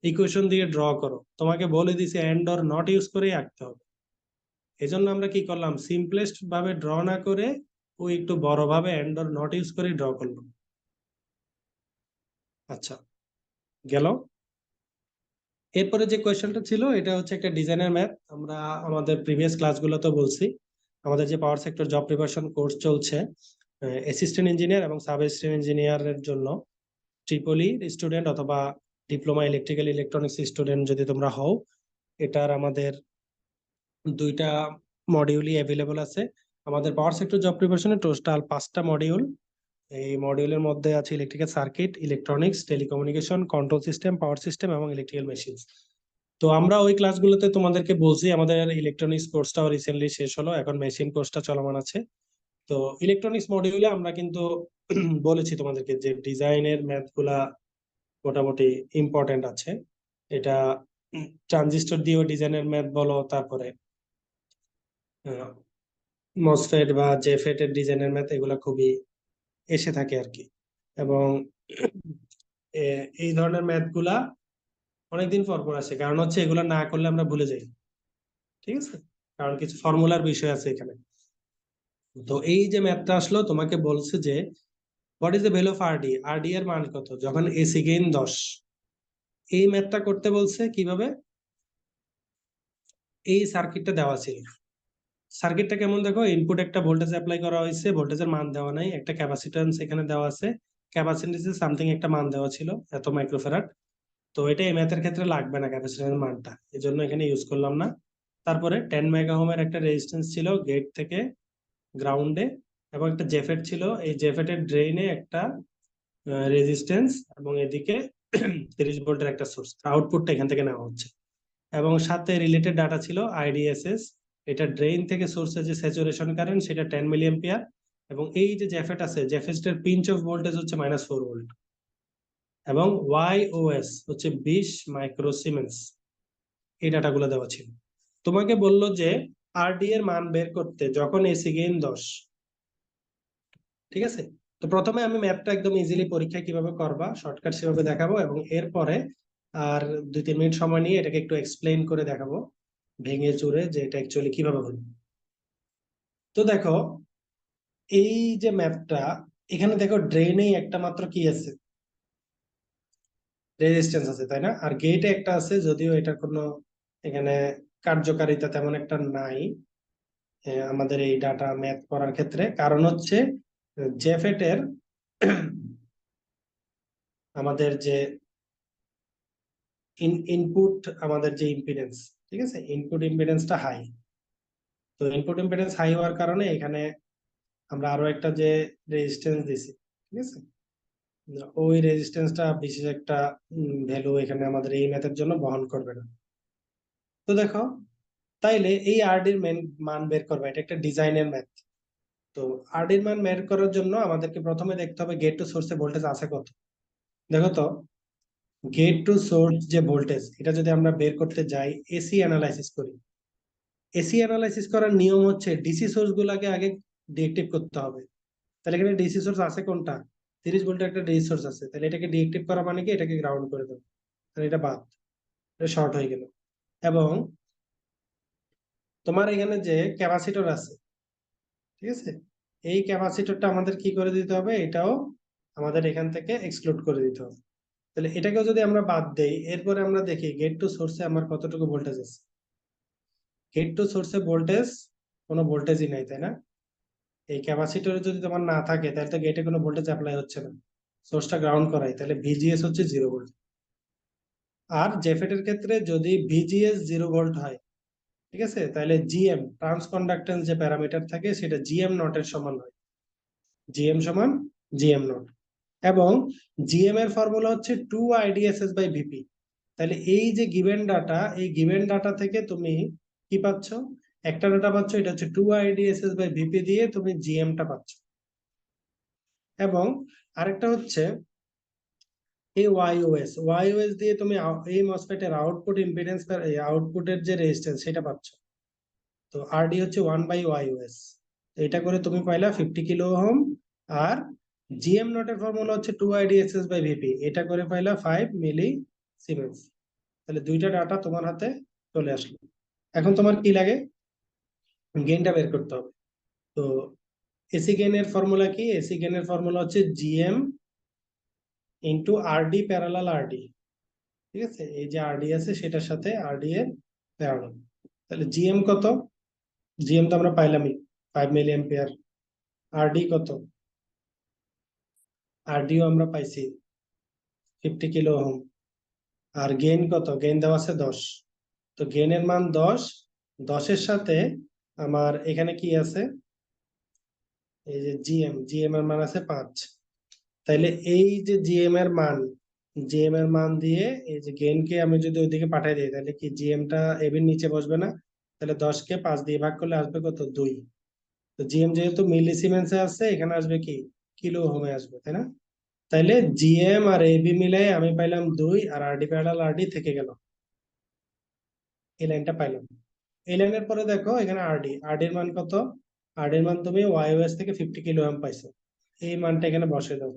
Speaker 1: ইকুয়েশন দিয়ে ড্র করো, তোমাকে বলে দিছে এন্ড অর নট ইউজ করেই আঁকতে হবে। এজন্য আমরা কি করলাম, সিম্পলেস্ট ভাবে ড্র না করে ও একটু বড় ভাবে এন্ড অর নট ইউজ করে ড্র করলাম। আচ্ছা, গেল। এরপরে যে কোয়েশ্চেনটা ছিল এটা হচ্ছে একটা ডিজাইনের ম্যাথ। আমরা আমাদের প্রিভিয়াস ক্লাসগুলোতে বলছি আমাদের যে power sector job preparation course চলছে অ্যাসিস্ট্যান্ট ইঞ্জিনিয়ার এবং সাব অ্যাসিস্ট্যান্ট ইঞ্জিনিয়ারের জন্য, ট্রিপলি স্টুডেন্ট অথবা ডিপ্লোমা ইলেকট্রিক্যাল ইলেকট্রনিক্স স্টুডেন্ট যদি তোমরা হও, এটার আমাদের দুইটা মডিউলই অ্যাভেলেবল আছে। আমাদের পাওয়ার সেক্টর জব প্রিপারেশনে টোটাল 5টা মডিউল। এই মডিউলের মধ্যে আছে electrical circuit, electronics, telecommunication, control system, power system এবং ইলেকট্রিক্যাল মেশিন। তো আমরা ওই ক্লাসগুলোতে তোমাদেরকে বলছি আমাদের ইলেকট্রনিক্স কোর্সটাও রিসেন্টলি শেষ হলো, এখন মেশিন কোর্সটা চলমান আছে। তো ইলেকট্রনিক্স মডিউলে আমরা কিন্তু বলেছি তোমাদেরকে যে ডিজাইনের ম্যাথ গুলা মোটামুটি ইম্পর্টেন্ট আছে। এটা ট্রানজিস্টর দিয়েও ডিজাইনের ম্যাথ বলো, তারপরে মসফেট বা জেফেট এর ডিজাইনের ম্যাথ, এগুলা খুবই এসে থাকে আর কি। এবং এই ধরনের ম্যাথ গুলা অনেকদিন পর পর আসে, কারণ হচ্ছে এগুলা না করলে আমরা ভুলে যাই। ঠিক আছে, কারণ কিছু ফর্মুলার বিষয় আছে এখানে। তো এই যে ম্যাথটা আসলো, তোমাকে বলছে যে what is the value of RD, RD এর মান কত যখন এসি গেইন 10। এই ম্যাথটা করতে বলছে কিভাবে, এই সার্কিটটা দেওয়া ছিল, সার্কিটটা কেমন দেখো, ইনপুট একটা ভোল্টেজ অ্যাপ্লাই করা হয়েছে, ভোল্টেজের মান দেওয়া নাই, একটা ক্যাপাসিট্যান্স এখানে দেওয়া আছে, ক্যাপাসিট্যান্সে সামথিং একটা মান দেওয়া ছিল এত মাইক্রোফ্যারাড। তো এটা এই ম্যাথের ক্ষেত্রে লাগবে না ক্যাপাসিট্যান্সের মানটা, এই জন্য এখানে ইউজ করলাম না। তারপরে 10 মেগা ওহমের একটা রেজিস্ট্যান্স ছিল গেট থেকে গ্রাউন্ডে, এবং একটা জেফেট ছিল, এই জেফেটের ড্রেইনে একটা রেজিস্ট্যান্স, এবং এদিকে 30 ভোল্টের একটা সোর্স, আউটপুটটা এখান থেকে নেওয়া হচ্ছে। এবং সাথে রিলেটেড ডাটা ছিল আইডিএসএস, এটা ড্রেইন থেকে সোর্সে যে স্যাচুরেশন কারেন্ট সেটা 10 মিলিঅ্যাম্পিয়ার, এবং এই যে জ্যাফেট আছে জ্যাফেটের পিঞ্চ অফ ভোল্টেজ হচ্ছে -4 ভোল্ট, এবং ওয়াইওএস হচ্ছে 20 মাইক্রো সিমেন্স। এই ডাটাগুলো দেওয়া ছিল। তোমাকে বললো যে আরডি এর মান বের করতে যখন এসি গেইন 10, ঠিক আছে? তো প্রথমে আমি ম্যাপটা একদম ইজিলি পরীক্ষা কিভাবে করবা শর্টকাট সেভাবে দেখাবো, এবং এরপরে আর 2-3 মিনিট সময় নিয়ে এটাকে একটু এক্সপ্লেইন করে দেখাবো ভেঙে চুরে যে এটা অ্যাকচুয়ালি কিভাবে হলো। তো দেখো এই যে ম্যাপটা, এখানে দেখো ড্রেনেই একটা মাত্র কি আছে, রেজিস্ট্যান্স আছে, তাই না? আর গেটে একটা আছে, যদিও এটার কোনো এখানে কার্যকারিতা তেমন একটা নাই আমাদের এই ডাটা ম্যাপ করার ক্ষেত্রে। কারণ হচ্ছে জেফেট এর আমাদের যে ইনপুট, আমাদের যে ইম্পিডেন্স, ঠিক আছে, ইনপুট ইম্পিডেন্সটা হাই। তো ইনপুট ইম্পিডেন্স হাই হওয়ার কারণে এখানে আমরা আরো একটা যে রেজিস্ট্যান্স দিছি, ঠিক আছে, ওই রেজিস্ট্যান্সটা বিশেষ একটা ভ্যালু এখানে আমাদের এই ম্যাথের জন্য বহন করবে না। তো দেখো, তাইলে এই আরডির মান বের করবে, এটা একটা ডিজাইনের ম্যাথ। তো আরডির মান বের করার জন্য আমাদেরকে প্রথমে দেখতে হবে গেট টু সোর্সে ভোল্টেজ আছে কত। দেখো তো, গেট টু সোর্স যে ভোল্টেজ, এটা যদি আমরা বের করতে যাই, এসি অ্যানালাইসিস করি, এসি অ্যানালাইসিস করার নিয়ম হচ্ছে ডিসি সোর্স গুলাকে আগে ডিএক্টিভ করতে হবে। তাহলে এখানে ডিসি সোর্স আছে কোনটা, 30 ভোল্টের একটা ডিসি সোর্স আছে, তাহলে এটাকে ডিএক্টিভ করা মানে কি, এটাকে গ্রাউন্ড করে দেবো, তাহলে এটা বাদ, এটা শর্ট হয়ে গেল। এবং তোমার এখানে যে ক্যাপাসিটর আছে, ঠিক আছে, এই ক্যাপাসিটরটা আমাদের কি করে দিতে হবে, এটাও আমাদের এখান থেকে এক্সক্লুড করে দিতে হবে। তাহলে এটাকেও যদি আমরা বাদ দেই, এরপরে আমরা দেখি গেট টু সোর্সে আমার কতটুকু ভোল্টেজ আছে। গেট টু সোর্সে ভোল্টেজ, কোনো ভোল্টেজই নাই, তাই না? এই ক্যাপাসিটরে যদি তোমার না থাকে তাহলে তো গেটে কোনো ভোল্টেজ অ্যাপ্লাই হচ্ছে না, সোর্সটা গ্রাউন্ড করাই, তাহলে ভিজিএস হচ্ছে 0 ভোল্ট। আর জেফেট এর ক্ষেত্রে যদি ভিজিএস 0 ভোল্ট হয়, ঠিক আছে, তাহলে জিএম ট্রান্স কন্ডাক্টেন্স যে প্যারামিটার থাকে সেটা জিএম নট এর সমান হয়, জিএম সমান জিএম নট। এবং জিএম এর ফর্মুলা হচ্ছে 2 IDSS বাই ভিপি। তাহলে এই যে গিভেন ডাটা, এই গিভেন ডাটা থেকে তুমি কি পাচ্ছ, একটা ডাটা পাচ্ছ, এটা হচ্ছে 2 IDSS বাই ভিপি দিয়ে তুমি জিএমটা পাচ্ছ। এবং আরেকটা হচ্ছে এই ওয়াইওএস দিয়ে তুমি এই মসফেটের আউটপুট ইম্পিডেন্স, আউটপুটের যে রেজিস্ট্যান্স সেটা পাচ্ছ। তো আরডি হচ্ছে 1/ওয়াইওএস। এটা করে তুমি পাইলা 50 কিলো ওহম। আর জিএম নটের ফর্মুলা হচ্ছে 2 IDSS বাই ভিপি, এটা করে পাইলা 5 মিলি সিমেন্স। তাহলে দুইটা ডাটা তোমার হাতে চলে আসলো। এখন তোমার কি লাগে, গেইনটা বের করতে হবে। তো এসি গেইনের ফর্মুলা কি, এসি গেইনের ফর্মুলা হচ্ছে GM into RD parallel RD, ঠিক আছে, এই যে আরডি আছে সেটার সাথে আরডি এর প্যারালাল। তাহলে জিএম কত, জিএম তো আমরা পাইলামই 5 মিলি অ্যাম্পিয়ার। আরডি কত, আরডিও আমরা পাইছি 50 কিলো ওহম। আর গেইন কত, গেইন দেওয়া আছে 10। তো গেইনের মান 10, 10-এর সাথে আমার এখানে কি আছে, এই যে জিএম এর মান আছে 5। তাইলে এই যে জিএম এর মান দিয়ে এই যে গেইন কে আমি যদি ওইদিকে পাঠিয়ে দিই, তাহলে কি জিএমটা এবির নিচে বসবে না? তাহলে 10-কে 5 দিয়ে ভাগ করলে আসবে কত, 2। তো জিএম যেহেতু মিলিসিমেন্সে আছে, এখানে আসবে কি, কিলো ওহমে আসবে, তাই না? তাইলে জিএম আর এবি মিলাই আমি পাইলাম 2, আর আরডি প্যারালাল আরডি থেকে গেল, এই লাইনটা পাইলাম। এই লাইনের পরে দেখো এখানে আরডির মান কত, আরডির মান তুমি ওয়াইওএস থেকে 50 কিলো ওহম পাইছো, এই মানটা এখানে বসে দাও,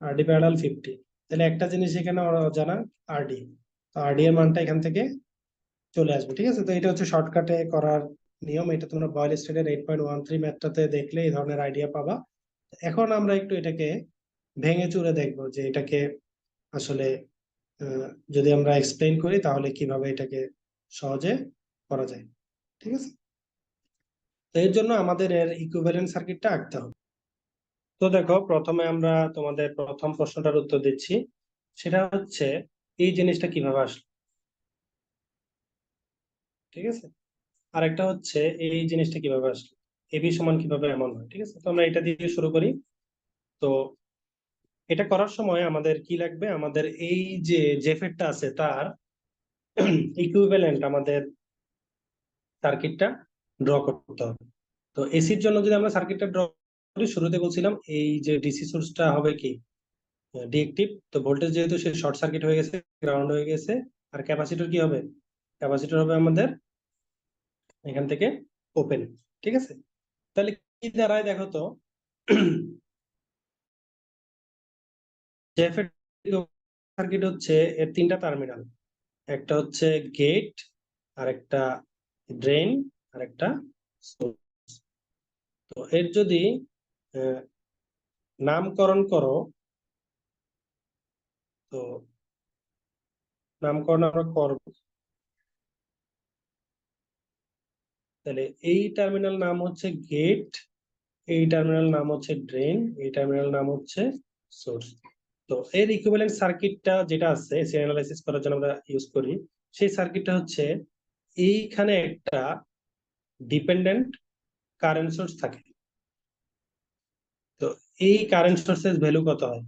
Speaker 1: আরডি প্যারালাল 50। তাহলে একটা জিনিস এখানে অজানা, আরডি। তো আরডি এর মানটা এখান থেকে চলে আসবে, ঠিক আছে। তো এটা হচ্ছে শর্টকাটে করার নিয়ম, এটা তোমরা বয়েল স্টেডের 8.13 ম্যাথটাতে দেখলে এই ধরনের আইডিয়া পাবা। এখন আমরা একটু এটাকে ভেঙে চুরে দেখবো যে এটাকে আসলে আহ, যদি আমরা এক্সপ্লেইন করি তাহলে কিভাবে এটাকে সহজে করা যায়, ঠিক আছে। তো এর জন্য আমাদের এর ইকুইভ্যালেন্ট সার্কিটটা আঁকতে হবে। তো দেখো, প্রথমে আমরা তোমাদের প্রথম প্রশ্নটার উত্তর দিচ্ছি, সেটা হচ্ছে এই জিনিসটা কিভাবে আসলো, ঠিক আছে। আর একটা হচ্ছে এই জিনিসটা কিভাবে আসলো, এবি সমান কিভাবে এমন হয়, ঠিক আছে। তো আমরা এটা দিয়ে শুরু করি। তো এটা করার সময় আমাদের কি লাগবে, আমাদের এই যে জেফেটটা আছে তার ইকুইভ্যালেন্ট আমাদের সার্কিটটা ড্র করতে হবে। তো এসির জন্য যদি আমরা সার্কিটটা ড্র করি, শুরুতে বলছিলাম এই যে ডিসি সোর্সটা হবে কি, ডিএকটিভ। তো ভোল্টেজ যেহেতু সে শর্ট সার্কিট হয়ে গেছে, গ্রাউন্ড হয়ে গেছে। আর ক্যাপাসিটর কি হবে, ক্যাপাসিটর হবে আমাদের এখান থেকে ওপেন। ঠিক আছে, তাহলে কি দাঁড়ায় দেখো তো, জেফেট সার্কিট হচ্ছে এর তিনটা টার্মিনাল, একটা হচ্ছে গেট, আর একটা ড্রেন, আর একটা সোর্স। তো এর যদি আহ, নামকরণ করো, তো নামকরণ আমরা করব, তাহলে এই টার্মিনাল নাম হচ্ছে গেট, এই টার্মিনাল নাম হচ্ছে ড্রেন, এই টার্মিনাল নাম হচ্ছে সোর্স। তো এর ইকুইভ্যালেন্ট সার্কিটটা যেটা আছে এসি অ্যানালাইসিস করার জন্য আমরা ইউজ করি, সেই সার্কিটটা হচ্ছে এইখানে একটা ডিপেন্ডেন্ট কারেন্ট সোর্স থাকে। তো এই কারেন্ট সোর্সের ভ্যালু কত হয়?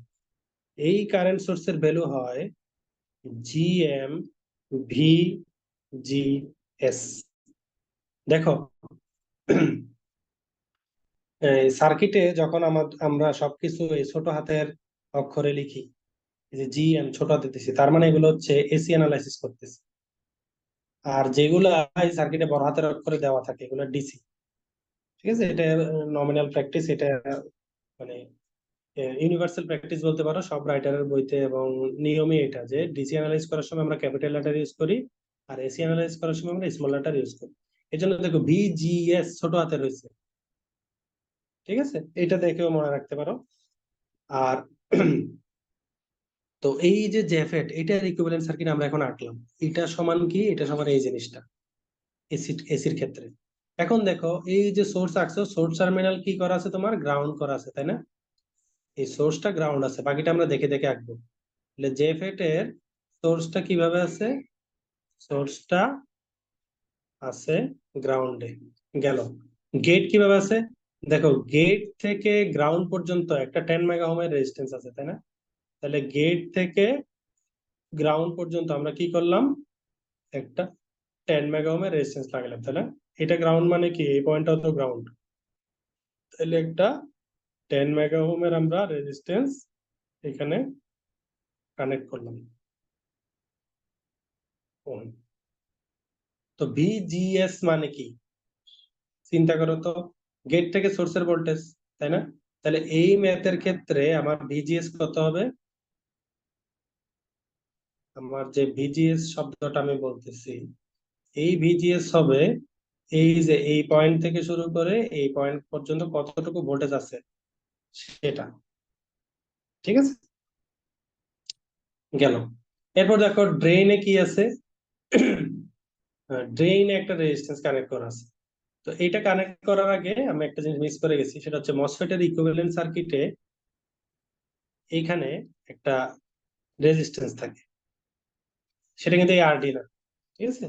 Speaker 1: এই কারেন্ট সোর্সের ভ্যালু হয় জিএম ভি জি এস। দেখো, সার্কিটে যখন আমরা সবকিছু এই ছোট হাতের অক্ষরে লিখি, এই যে জিএম ছোট হাতে দিতেছি, তার মানে এগুলো হচ্ছে এসি অ্যানালাইসিস করতেছে। আর যেগুলা এই সার্কিটে বড় হাতের অক্ষরে দেওয়া থাকে এগুলো ডিসি। ঠিক আছে, এটা নমিনাল প্র্যাকটিস, এটা মানে ইউনিভার্সাল প্র্যাকটিস বলতে পারো সব রাইটারের বইতে, এবং নিয়মই এটা যে ডিসি অ্যানালাইজ করার সময় আমরা ক্যাপিটাল লেটার ইউজ করি, আর এসি অ্যানালাইজ করার সময় আমরা স্মল লেটার ইউজ করি। এই জন্য দেখো ভিজিএস ছোট হাতে রয়েছে। ঠিক আছে, এটা দেখেও মনে রাখতে পারো। আর তো এই যে জেফেট, এটার ইকুইভ্যালেন্ট সার্কিট আমরা এখন আঁকলাম, এটা সমান কি, এটা সমান এই জিনিসটা এসির ক্ষেত্রে। এখন দেখো এই যে সোর্স আঁকছো, সোর্স টার্মিনাল কি করা আছে, তোমার গ্রাউন্ড করা আছে, তাই না? এই সোর্সটা গ্রাউন্ড আছে, বাকিটা আমরা দেখে দেখে আঁকবো। তাহলে জেফেট এর সোর্সটা কিভাবে আছে, সোর্সটা আছে গ্রাউন্ডে, গেল। গেট কিভাবে আছে, দেখো গেট থেকে গ্রাউন্ড পর্যন্ত একটা 10 মেগা ওহমের রেজিস্ট্যান্স আছে, তাই না? তাহলে গেট থেকে গ্রাউন্ড পর্যন্ত আমরা কি করলাম, একটা 10 মেগা ওহমের রেজিস্ট্যান্স লাগালাম, তাই না? এটা গ্রাউন্ড মানে কি, এই পয়েন্টটা তো গ্রাউন্ড। তাহলে একটা 10 মেগা ওহমের আমরা রেজিস্ট্যান্স এখানে কানেক্ট করলাম। ওহম। তো ভিজিএস মানে কি, চিন্তা করো তো, গেট থেকে সোর্সের ভোল্টেজ, তাই না? তাহলে এই ম্যাথের ক্ষেত্রে আমার ভিজিএস কত হবে, আমার যে ভিজিএস শব্দটা আমি বলতেছি, এই ভিজিএস হবে এই যে এই পয়েন্ট থেকে শুরু করে এই পয়েন্ট পর্যন্ত কতটুকু ভোল্টেজ আছে সেটা। ঠিক আছে, গেল। এরপর দেখো ড্রেনে কি আছে, ড্রেইনে একটা রেজিস্ট্যান্স কানেক্ট করা আছে। তো এটা কানেক্ট করার আগে আমি একটা জিনিস মিস করে গেছি, সেটা হচ্ছে মসফেটের ইকুইভ্যালেন্ট সার্কিটে এইখানে একটা রেজিস্ট্যান্স থাকে, সেটা কিন্তু এই আরডি না। ঠিক আছে,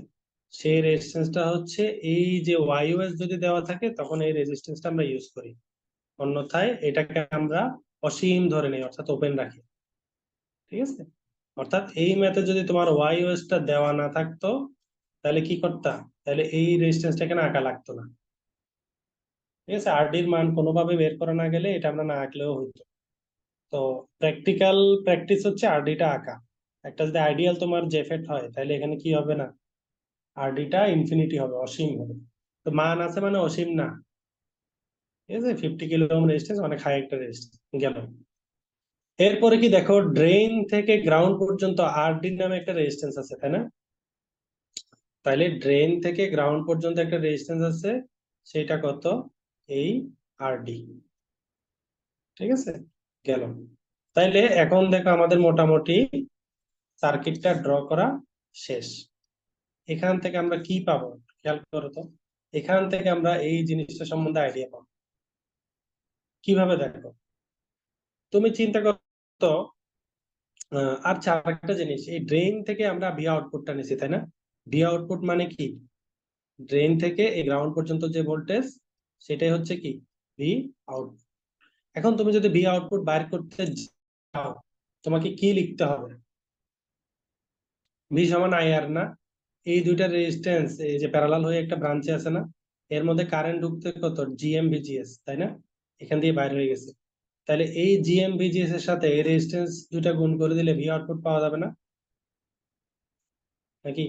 Speaker 1: সেই রেজিস্ট্যান্সটা হচ্ছে এই যে ওয়াইওএস যদি দেওয়া থাকে তখন এই রেজিস্ট্যান্সটা আমরা ইউজ করি, অন্যথায় এটাকে আমরা অসীম ধরে নেই, অর্থাৎ ওপেন রাখি। ঠিক আছে, অর্থাৎ এই ম্যাথে যদি তোমার ওয়াইওএস টা দেওয়া না থাকতো তাহলে কি করতাম, তাহলে এই রেজিস্ট্যান্সটা এখানে আঁকা লাগতো না। ঠিক আছে, আরডির মান কোনোভাবে বের করা না গেলে এটা আমরা না আঁকলেও হতো। তো প্র্যাকটিক্যাল প্র্যাকটিস হচ্ছে আরডিটা আঁকা। একটা যদি আইডিয়াল তোমার জেফেট হয় তাহলে এখানে কি হবে না, আরডিটা ইনফিনিটি হবে, অসীম হবে। তো মান আছে মানে অসীম না। ঠিক আছে, 50 কিলো ওহম রেজিস্ট্যান্স অনেক হাই একটা রেজিস্ট্যান্স, গেল। এরপরে কি দেখো, ড্রেন থেকে গ্রাউন্ড পর্যন্ত আরডি নামে একটা রেজিস্ট্যান্স আছে, তাই না? তাহলে ড্রেন থেকে গ্রাউন্ড পর্যন্ত একটা রেজিস্ট্যান্স আছে, সেটা কত, এই আরডি। ঠিক আছে, গেল। তাইলে এখন দেখো আমাদের মোটামুটি সার্কিটটা ড্র করা শেষ। এখান থেকে আমরা কি পাবো, খেয়াল করো তো, এখান থেকে আমরা এই জিনিসটা সম্বন্ধে আইডিয়া পাবো। কিভাবে দেখো, তুমি চিন্তা করো তো, আচ্ছা আরেকটা জিনিস, এই ড্রেন থেকে আমরা ভি আউটপুটটা নিছি, তাই না? ভি আউটপুট মানে কি, ড্রেন থেকে এই গ্রাউন্ড পর্যন্ত যে ভোল্টেজ, সেটাই হচ্ছে কি ভি আউটপুট। এখন তুমি যদি ভি আউটপুট বাইর করতে চাও, তোমাকে কি লিখতে হবে, ভি সমান আই আর না? এই দুইটা রেজিস্ট্যান্স এই যে প্যারালাল হয়ে একটা ব্রাঞ্চে আছে না, এর মধ্যে কারেন্ট ঢুকতে কত, জিএম ভিজিএস, তাই না? এখান দিয়ে বাইর হয়ে গেছে। তাহলে এই জিএম ভিজিএস এর সাথে এই রেজিস্ট্যান্স দুইটা গুণ করে দিলে ভি আউটপুট পাওয়া যাবে না, নাকি?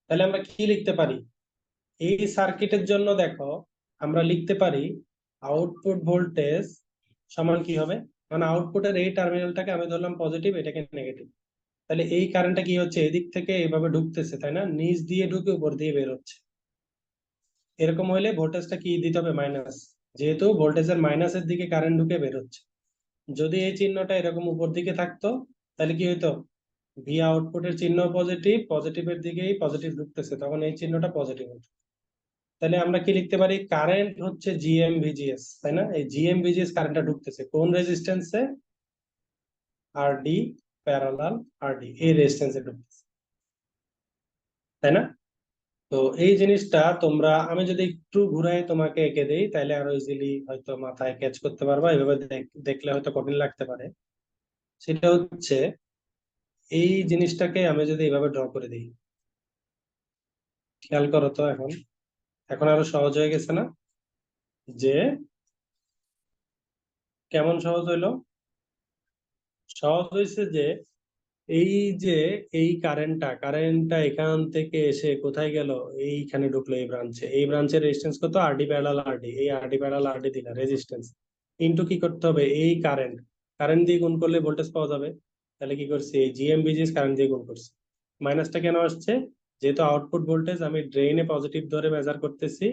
Speaker 1: তাহলে আমরা কি লিখতে পারি, এই সার্কিটের জন্য দেখো আমরা লিখতে পারি আউটপুট ভোল্টেজ সমান কি হবে, মানে আউটপুটের এই টার্মিনালটাকে আমি ধরলাম পজিটিভ, এটাকে নেগেটিভ। তাহলে এই কারেন্টটা কি হচ্ছে, এদিক থেকে এইভাবে ঢুকতেছে তাই না, নিচ দিয়ে ঢুকে উপর দিয়ে বের হচ্ছে। এরকম হলে ভোল্টেজটা কি দিতে হবে, মাইনাস, যেহেতু ভোল্টেজের মাইনাসের দিকে কারেন্ট ঢুকে বের হচ্ছে। যদি এই চিহ্নটা এরকম উপর দিকে থাকতো তাহলে কি হইতো, ভি আউটপুটের চিহ্ন পজিটিভ, পজিটিভের দিকেই পজিটিভ ঢুকতেছে, তখন এই চিহ্নটা পজিটিভ হতো। তাহলে আমরা কি লিখতে পারি, কারেন্ট হচ্ছে জিএম ভিজিএস, তাই না, এই জিএম ভিজিএস কারেন্টটা ঢুকতেছে কোন রেজিস্ট্যান্সে, আরডি প্যারালাল আরডি, এই রেজিস্ট্যান্সে ঢুকতেছে, তাই না। তো এই জিনিসটা তোমরা, আমি যদি একটু ঘুরাই তোমাকে এঁকে দেই তাহলে আরো ইজিলি হয়তো মাথায় ক্যাচ করতে পারবা, এভাবে দেখলে হয়তো কঠিন লাগতে পারে। সেটা হচ্ছে, এই জিনিসটাকে আমি যদি এইভাবে ড্র করে দিই, খেয়াল করো তো, এখন এখন আরো সহজ হয়ে গেছে না, যে কেমন সহজ হইলো, সহজ হয়েছে যে এই যে এই কারেন্টটা এখান থেকে এসে কোথায় গেল, এইখানে ঢুকলো এই ব্রাঞ্চে, এই ব্রাঞ্চের রেজিস্ট্যান্স কত, আরডি প্যারালাল আরডি, এই আরডি প্যারালাল আরডি দিলা রেজিস্ট্যান্স, ইনটু কি করতে হবে, এই কারেন্ট, কারেন্ট দিয়ে গুণ করলে ভোল্টেজ পাওয়া যাবে। তাহলে কি করছি, এই জিএম ভিজিএস কারেন্ট দিয়ে গুণ করছি। মাইনাসটা কেন আসছে, যেহেতু আউটপুট ভোল্টেজ আমি ড্রেইনে পজিটিভ ধরে মেজার করতেছি,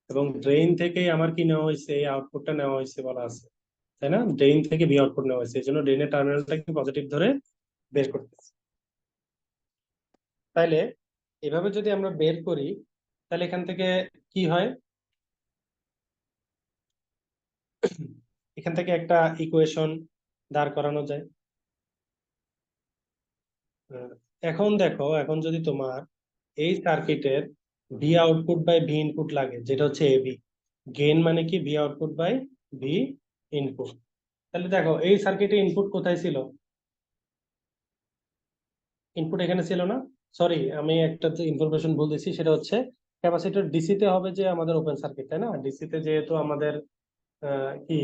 Speaker 1: এবং ড্রেইন থেকেই আমার কি নেওয়া হয়েছে, এই আউটপুটটা নেওয়া হয়েছে বলা আছে, তাই না, ড্রেইন থেকে বি আউটপুট নেওয়া হয়েছে, এই জন্য ড্রেইনের টার্মিনালটাকে পজিটিভ ধরে বের করতেছি। তাইলে এভাবে যদি আমরা বের করি, তাহলে এখান থেকে কি হয়, এখান থেকে একটা ইকুয়েশন দাঁড় করানো যায়। আহ, এখন দেখো, এখন যদি তোমার এই সার্কিটের V output by V input লাগে, যেটা হচ্ছে এবি, গেইন মানে কি, V output by V input. তাহলে দেখো এই সার্কিটে ইনপুট কোথায় ছিল, ইনপুট এখানে ছিল না, সরি আমি একটা ইনফরমেশন ভুল দিচ্ছি, সেটা হচ্ছে ক্যাপাসিটর ডিসি তে হবে যে আমাদের ওপেন সার্কিট, তাই না, ডিসি তে যেহেতু আমাদের কি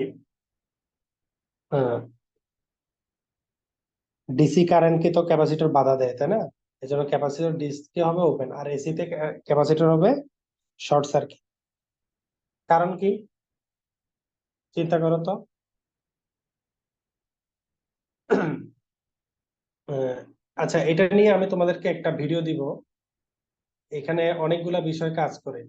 Speaker 1: ডিসি কারেন্টকে তো ক্যাপাসিটর বাধা দেয়, তাই না, এই জন্য ক্যাপাসিটর ডিসি হবে ওপেন, আর এসি তে ক্যাপাসিটর হবে শর্ট সার্কিট। কারণ কি, চিন্তা করো তো। আচ্ছা, এটা নিয়ে আমি তোমাদেরকে একটা ভিডিও দিব, এখানে অনেকগুলা বিষয় কাজ করে।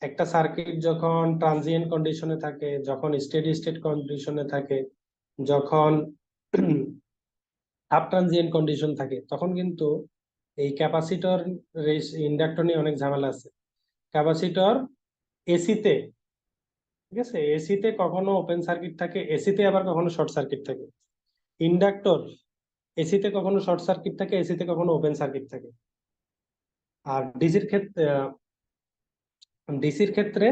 Speaker 1: একটা সার্কিট যখন ট্রানজিয়েন্ট কন্ডিশনে থাকে, যখন স্টেডি স্টেট কন্ডিশনে থাকে, যখন আপ ট্রানজিয়েন্ট কন্ডিশন থাকে, তখন কিন্তু এই ক্যাপাসিটর ইন্ডাক্টর নিয়ে অনেক ঝামেলা আছে। ক্যাপাসিটর এসিতে, ঠিক আছে, এসিতে কখনো ওপেন সার্কিট থাকে, এসিতে আবার কখনো শর্ট সার্কিট থাকে। ইন্ডাক্টর এসিতে কখনো শর্ট সার্কিট থাকে, এসিতে কখনো ওপেন সার্কিট থাকে। আর ডিসির ক্ষেত্রে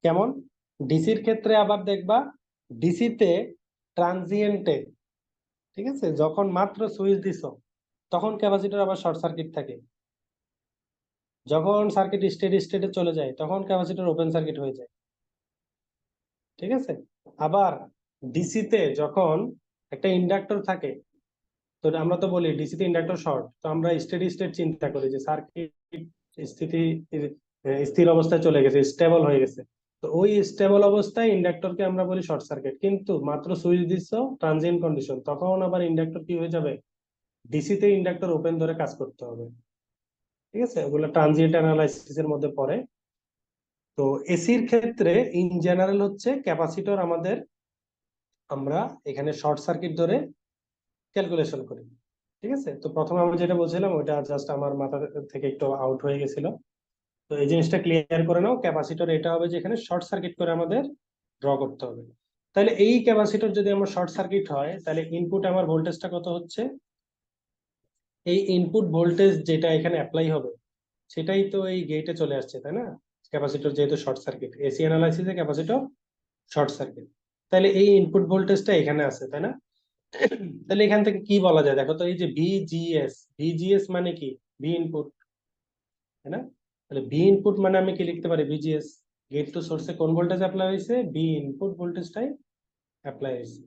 Speaker 1: কেমন, ডিসির ক্ষেত্রে আবার দেখবা, ডিসিতে ট্রানজিয়েন্টে, ঠিক আছে, যখন মাত্র সুইচ দিছো তখন ক্যাপাসিটর আবার শর্ট সার্কিট থাকে, যখন সার্কিট স্টেডি স্টেটে চলে যায় তখন ক্যাপাসিটর ওপেন সার্কিট হয়ে যায়, ঠিক আছে। আবার ডিসিতে যখন একটা ইন্ডাক্টর থাকে, তো আমরা তো বলি ডিসিতে ইন্ডাক্টর শর্ট, তো আমরা স্টেডি স্টেট চিন্তা করি যে সার্কিট স্থিতি স্থির অবস্থায় চলে গেছে, স্টেবল হয়ে গেছে, তো ওই স্টেবল অবস্থায় ইন্ডাক্টরকে আমরা বলি শর্ট সার্কিট। কিন্তু মাত্র সুইচ দিচ্ছ, ট্রানজিয়েন্ট কন্ডিশন, তখন আবার ইন্ডাক্টর কি হয়ে যাবে, ডিসিতে ইন্ডাক্টর ওপেন ধরে কাজ করতে হবে, ঠিক আছে, ওগুলো ট্রানজিয়েন্ট অ্যানালাইসিস এর মধ্যে পড়ে। তো এসির ক্ষেত্রে ইন জেনারেল হচ্ছে ক্যাপাসিটর আমাদের, আমরা এখানে শর্ট সার্কিট ধরে ক্যালকুলেশন করি, ঠিক আছে। তো প্রথমে আমি যেটা বলছিলাম ওইটা জাস্ট আমার মাথা থেকে একটু আউট হয়ে গেছিল, তো এই জিনিসটা ক্লিয়ার করে নাও, ক্যাপাসিটর এটা হবে যে এখানে শর্ট সার্কিট করে আমাদের ড্র করতে হবে। তাহলে এই ক্যাপাসিটর যদি আমার শর্ট সার্কিট হয়, তাহলে ইনপুট আমার ভোল্টেজটা কত হচ্ছে, এই ইনপুট ভোল্টেজ যেটা এখানে অ্যাপ্লাই হবে সেটাই তো এই গেটে চলে আসছে, তাই না, ক্যাপাসিটর যেহেতু শর্ট সার্কিট, এসি অ্যানালাইসিসে ক্যাপাসিটর শর্ট সার্কিট, তাহলে এই ইনপুট ভোল্টেজটা এখানে আছে, তাই না। তাহলে এখান থেকে কি বলা যায়, দেখো তো, এই যে ভিজিএস, ভিজিএস মানে কি, ভি ইনপুট, তাই না, তাহলে ভি ইনপুট মানে আমি কি লিখতে পারি, ভিজিএস, গেট টু সোর্সে কোন ভোল্টেজ অ্যাপ্লাই হয়েছে, ভি ইনপুট ভোল্টেজটাই অ্যাপ্লাই হয়েছে।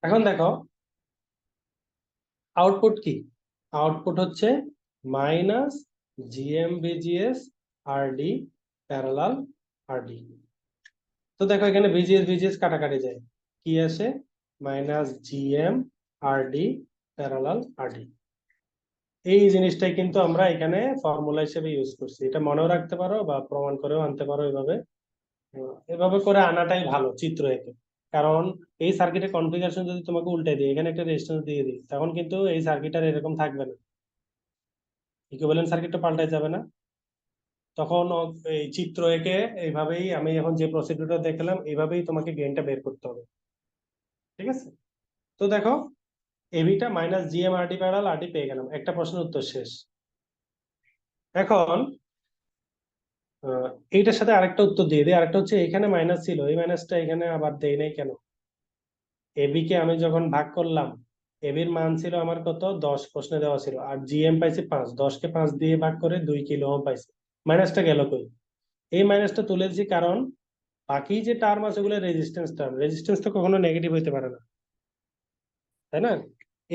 Speaker 1: এখন দেখো আউটপুট কি, আউটপুট হচ্ছে minus GM VGS RD parallel RD. তো দেখো এখানে ভিজিএস ভিজিএস কাটাকাটি যায়, কি আসে, minus GM RD parallel RD. এই জিনিসটাই কিন্তু আমরা এখানে ফর্মুলা হিসেবে ইউজ করছি, এটা মনেও রাখতে পারো বা প্রমাণ করেও আনতে পারো এভাবে। এভাবে করে আনাটাই ভালো চিত্র এঁকে। কারণ এই সার্কিটের কনফিগারেশন যদি তোমাকে উল্টে দিই, এখানে একটা রেজিস্ট্যান্স দিয়ে দিই, তখন কিন্তু এই সার্কিট আর এরকম থাকবে না, ইকুইভ্যালেন্ট সার্কিটটা পাল্টাই যাবে না। তখন এই চিত্র এঁকে এইভাবেই, আমি এখন যে প্রসিডিউরটা দেখলাম এইভাবেই তোমাকে গেইনটা বের করতে হবে, ঠিক আছে? তো দেখো A beta minus GM RD parallel rd পেয়ে গেলাম, একটা প্রশ্নের উত্তর শেষ। এখন এইটার সাথে আরেকটা উত্তর দিয়ে দিই, আরেকটা হচ্ছে এখানে মাইনাস ছিল, এই মাইনাসটা এখানে আবার দেই নাই কেন? এবি কে আমি যখন ভাগ করলাম, এবির মান ছিল আমার কত, 10 প্রশ্নে দেওয়া ছিল, আর জিএম পাইছি 5, 10 কে 5 দিয়ে ভাগ করে 2 কিলো ওহম পাইছি। মাইনাসটা গেল কই? এই মাইনাসটা তুলেছি কারণ বাকি যে টার্ম আছে ওগুলো রেজিস্ট্যান্স টার্ম, রেজিস্ট্যান্স তো কখনো নেগেটিভ হইতে পারে না, তাই না?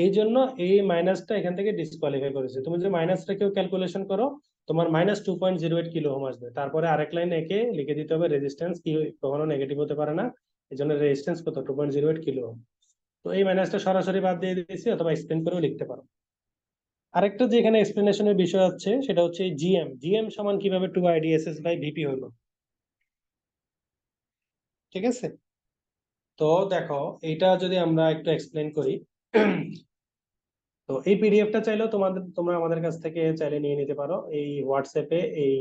Speaker 1: এই জন্য এই মাইনাসটা এখান থেকে ডিসকোয়ালিফাই করেছে। তুমি যদি মাইনাসটা কেউ ক্যালকুলেশন করো, তোমার -2.08 কিলো ওহম আসবে, তারপরে আরেক লাইন একে লিখে দিতে হবে রেজিস্ট্যান্স কি কখনো নেগেটিভ হতে পারে না, এই জন্য রেজিস্ট্যান্স কত, 2.08 কিলো ওহম। তো এই মাইনাসটা সরাসরি বাদ দিয়ে দিয়েছি, অথবা এক্সপ্লেন করেও লিখতে পারো। আরেকটা যে এখানে এক্সপ্লেনেশনের বিষয় আছে সেটা হচ্ছে জিএম, জিএম সমান কিভাবে 2 IDSS বাই ভিপি হলো, ঠিক আছে? তো দেখো এইটা যদি আমরা একটু এক্সপ্লেন করি, তো এই পিডিএফটা চাইলেও তোমরা আমাদের কাছ থেকে চাইলে নিয়ে নিতে পারো। এই হোয়াটসঅ্যাপে এই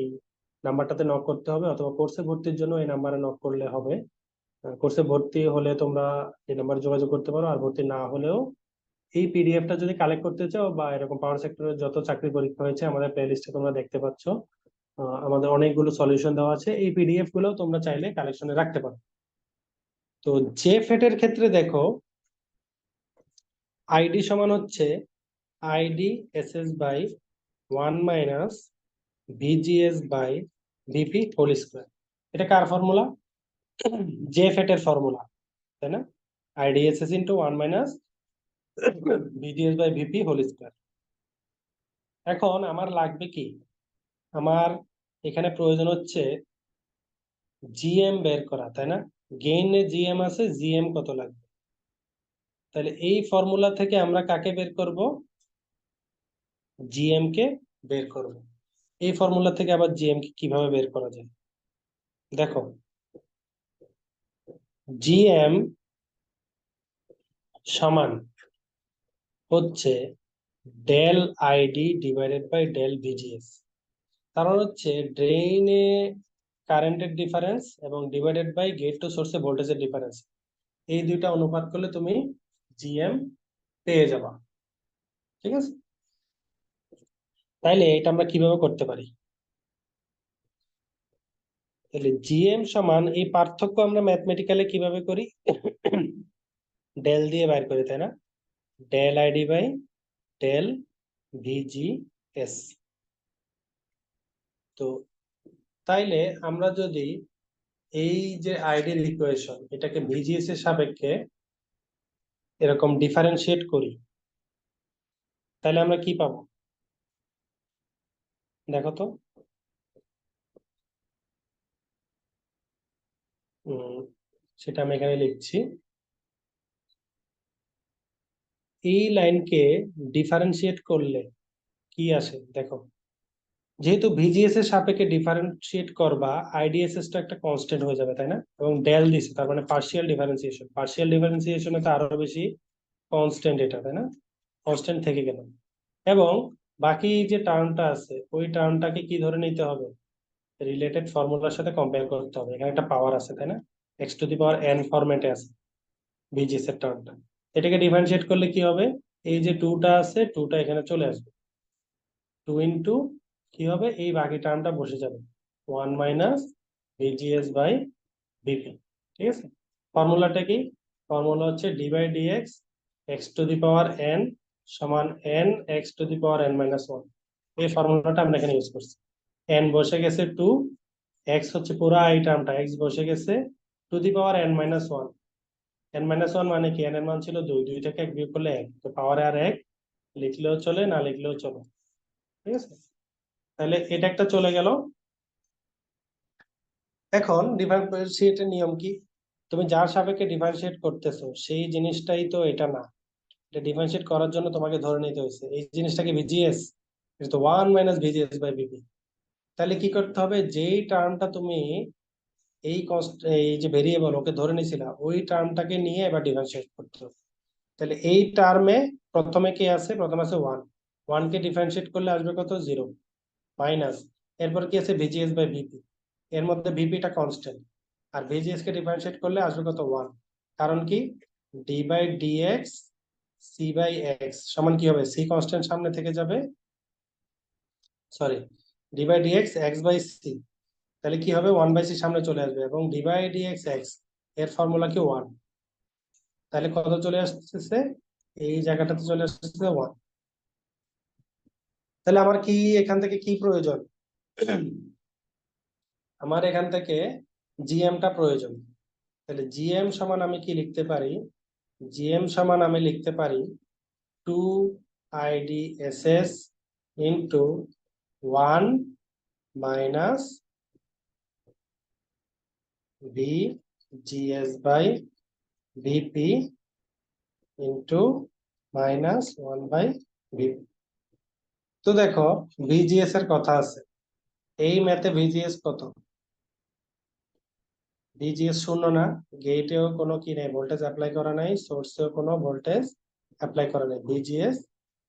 Speaker 1: নাম্বারটাতে নক করতে হবে, অথবা কোর্সে ভর্তির জন্য এই নাম্বারে নক করলে হবে। কোর্সে ভর্তি হলে তোমরা এই নাম্বারে যোগাযোগ করতে পারো, আর ভর্তি না হলেও এই পিডিএফটা যদি কালেক্ট করতে চাও, বা এরকম পাওয়ার সেক্টরের যত চাকরি পরীক্ষা হয়েছে আমাদের প্লেলিস্টে তোমরা দেখতে পাচ্ছ, আমাদের অনেকগুলো সলিউশন দেওয়া আছে, এই পিডিএফ গুলো তোমরা চাইলে কালেকশনে রাখতে পারো। তো জে ফেটের ক্ষেত্রে দেখো আইডি সমান হচ্ছে ID SS by 1 - VGS by VP whole square. এটা কার ফর্মুলা? জে ফেটের ফর্মুলা, তাই না? IDSS into 1 - VGS by VP whole square. এখন আমার লাগবে কি, আমার এখানে প্রয়োজন হচ্ছে জিএম বের করা, তাই না? গেইনে জিএম আছে, জিএম কত লাগবে? তাহলে এই ফর্মুলা থেকে আমরা কাকে বের করব? জিএম কে বের করব। এই ফর্মুলা থেকে আবার জিএম কে কিভাবে বের করা যায় দেখো, জিএম সমান হচ্ছে del ID divided by del VGS. কারণ হচ্ছে ড্রেইনে কারেন্টের ডিফারেন্স এবং ডিভাইডেড বাই গেট টু সোর্সে ভোল্টেজের ডিফারেন্স, এই দুইটা অনুপাত করলে তুমি জিএম পেয়ে যাবা, ঠিক আছে? তাইলে এটা আমরা কিভাবে করতে পারি? তাহলে জিএম সমান, এই পার্থক্য আমরা ম্যাথমেটিক্যালি কিভাবে করি? ডেল দিয়ে বাইর করি, তাই না? Del ID by del VGS. তো তাইলে আমরা যদি এই যে আইডির ইকুয়েশন এটাকে ভিজিএস এর সাপেক্ষে এরকম ডিফারেন্সিয়েট করি, তাহলে আমরা কি পাবো দেখো তো। উম, সেটা আমি এখানে লিখছি, এই লাইনকে ডিফারেন্সিয়েট করলে কি আসে দেখো। যেহেতু ভিজিএস এর সাপেক্ষে ডিফারেন্সিয়েট করবা, আইডিএসএস টা একটা কনস্ট্যান্ট হয়ে যাবে, তাই না? এবং ডেল দিছে, তার মানে পার্শিয়াল ডিফারেন্সিয়েশন, পার্শিয়াল ডিফারেন্সিয়েশনে তো আরো বেশি কনস্ট্যান্ট এটা, তাই না? কনস্ট্যান্ট থেকে গেল। এবং বাকি যে টার্মটা আছে ওই টার্মটাকে কি ধরে নিতে হবে, রিলেটেড ফর্মুলার সাথে কম্পেয়ার করতে হবে। এখানে একটা পাওয়ার আছে, তাই না? X to the power N ফরম্যাটে আছে ভিজিএস এর টার্মটা। এটাকে ডিফারেন্সিয়েট করলে কি হবে, এই যে টুটা আছে টুটা এখানে চলে আসবে, 2 কি হবে, এই বাকি টার্মটা বসে যাবে, 1 - ভিজিএস বাই ভিপি, ঠিক আছে? ফর্মুলাটা কি? ফর্মুলা হচ্ছে d by dx x to the power n সমান n x to the power n - 1। এই ফর্মুলাটা আমরা এখানে ইউজ করছি। এন বসে গেছে 2, এক্স হচ্ছে পুরো এই টার্মটা, এক্স বসে গেছে two the power n - 1। n - 1 মানে কি, n এর মান ছিল 2, 2 থেকে 1 বিয়োগ করলে 1, তো পাওয়ারে আর 1 লিখলেও চলে না লিখলেও চলে, ঠিক আছে? তাহলে এটা একটা চলে গেল, এখন ডিফারেন্সিয়েটের নিয়ম কি? তুমি যার সাপেক্ষে ডিফারেন্সিয়েট করতেছো সেই জিনিসটাই তো এটা না। এটা ডিফারেন্সিয়েট করার জন্য তোমাকে ধরে নিতে হয়েছে এই জিনিসটাকে ভিজিএস, এটা তো 1 - VGS/VP। তাহলে কি করতে হবে, যেই টার্মটা তুমি এই যে ভেরিয়েবল ওকে ধরে নিয়েছিলা ওই টার্মটাকে নিয়ে এবার ডিফারেন্সিয়েট করতে হবে। তাহলে এই টার্মে প্রথমে কি আছে, প্রথমে আছে 1, কে ডিফারেন্সিয়েট করলে আসবে কত, 0, মাইনাস, এরপর কি আছে VGS/VP, এর মধ্যে ভিপিটা কনস্ট্যান্ট, আর ভিজিএস কে ডিফারেন্সিয়েট করলে আসবে কত, 1। কারণ কি, d/dx c/x সমান কি হবে, সি কনস্ট্যান্ট সামনে থেকে যাবে, সরি, d/dx x/c, তাহলে কি হবে, 1/c সামনে চলে আসবে, এবং d/dx x এর ফর্মুলা কি 1, তাহলে কত চলে আসতেছে, এই জায়গাটাতে চলে আসতেছে 1। তাহলে আমার কি এখান থেকে কি প্রয়োজন, আমার এখান থেকে জিএমটা প্রয়োজন। তাহলে জিএম সমান আমি কি লিখতে পারি, জিএম সমান আমি লিখতে পারি 2IDSS into 1 minus VGS/VP into minus 1/VP। তো দেখো, ভিজিএস এর কথা আছে, এই ম্যাথে ভিজিএস কত, ভিজিএস 0 না, গেটেও কোনো কি নেই, ভোল্টেজ অ্যাপ্লাই করা নাই, সোর্সেও কোনো ভোল্টেজ অ্যাপ্লাই করা নাই, ভিজিএস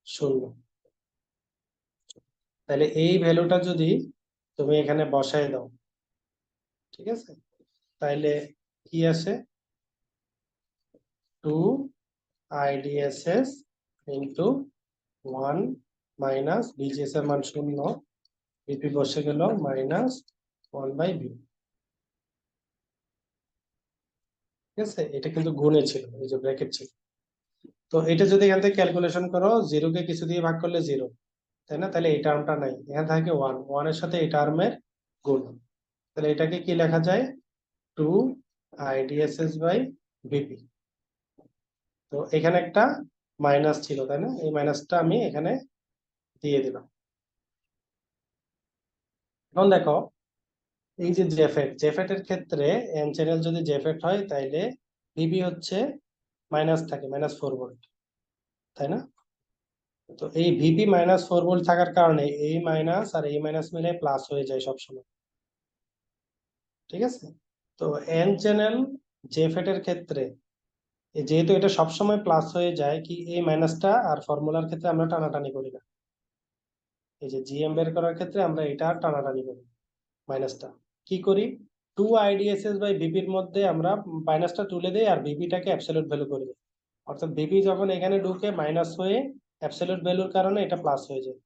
Speaker 1: 0। তাহলে এই ভ্যালুটা যদি তুমি এখানে বসায় দাও, ঠিক আছে, তাইলে কি আসে, 2IDSS ইন্টু 1 মাইনাস ভিজিএস এর মান 0, ভিপি বসে গেল মাইনাস 1/V। ঠিক আছে, এটা কিন্তু গুণে ছিল, এই যে ব্র্যাকেট ছিল। তো এটা যদি এখান থেকে ক্যালকুলেশন করো, 0 কে কিছু দিয়ে ভাগ করলে 0, তাই না, তাহলে এই টার্মটা নাই, এখানে থাকে 1 এর সাথে এই টার্মের গুণ। তাহলে এটাকে কি লেখা যায়, 2IDSS/VP। তো এখানে একটা মাইনাস ছিল, তাই না, এই মাইনাসটা আমি এখানে দিয়ে দিলাম। এখন দেখো, এই যে জেফেট, জেফেটের ক্ষেত্রে এন চ্যানেল যদি জেফেট হয় তাইলে ভিবি হচ্ছে মাইনাস থাকে, -4 ভোল্ট, তাই না। তো এই ভিপি -4 ভোল্ট থাকার কারণে এই মাইনাস আর এই মাইনাস মিলে প্লাস হয়ে যায় সবসময়, ঠিক আছে। তো এন চ্যানেল জেফেট এর ক্ষেত্রে যেহেতু এটা সবসময় প্লাস হয়ে যায়, কি এই মাইনাসটা আর ফর্মুলার ক্ষেত্রে আমরা টানাটানি করি না, এই যে জিএম বের করার ক্ষেত্রে আমরা এটা আর টানাটানি করি, মাইনাসটা কি করি, 2IDSS/VP-র মধ্যে আমরা মাইনাসটা তুলে দেই আর ভিপিটাকে অ্যাবসলিউট ভ্যালু করে দিই, অর্থাৎ ভিপি যখন এখানে ঢুকে মাইনাস হয়ে অ্যাবসলিউট ভ্যালুর কারণে এটা প্লাস হয়ে যায়,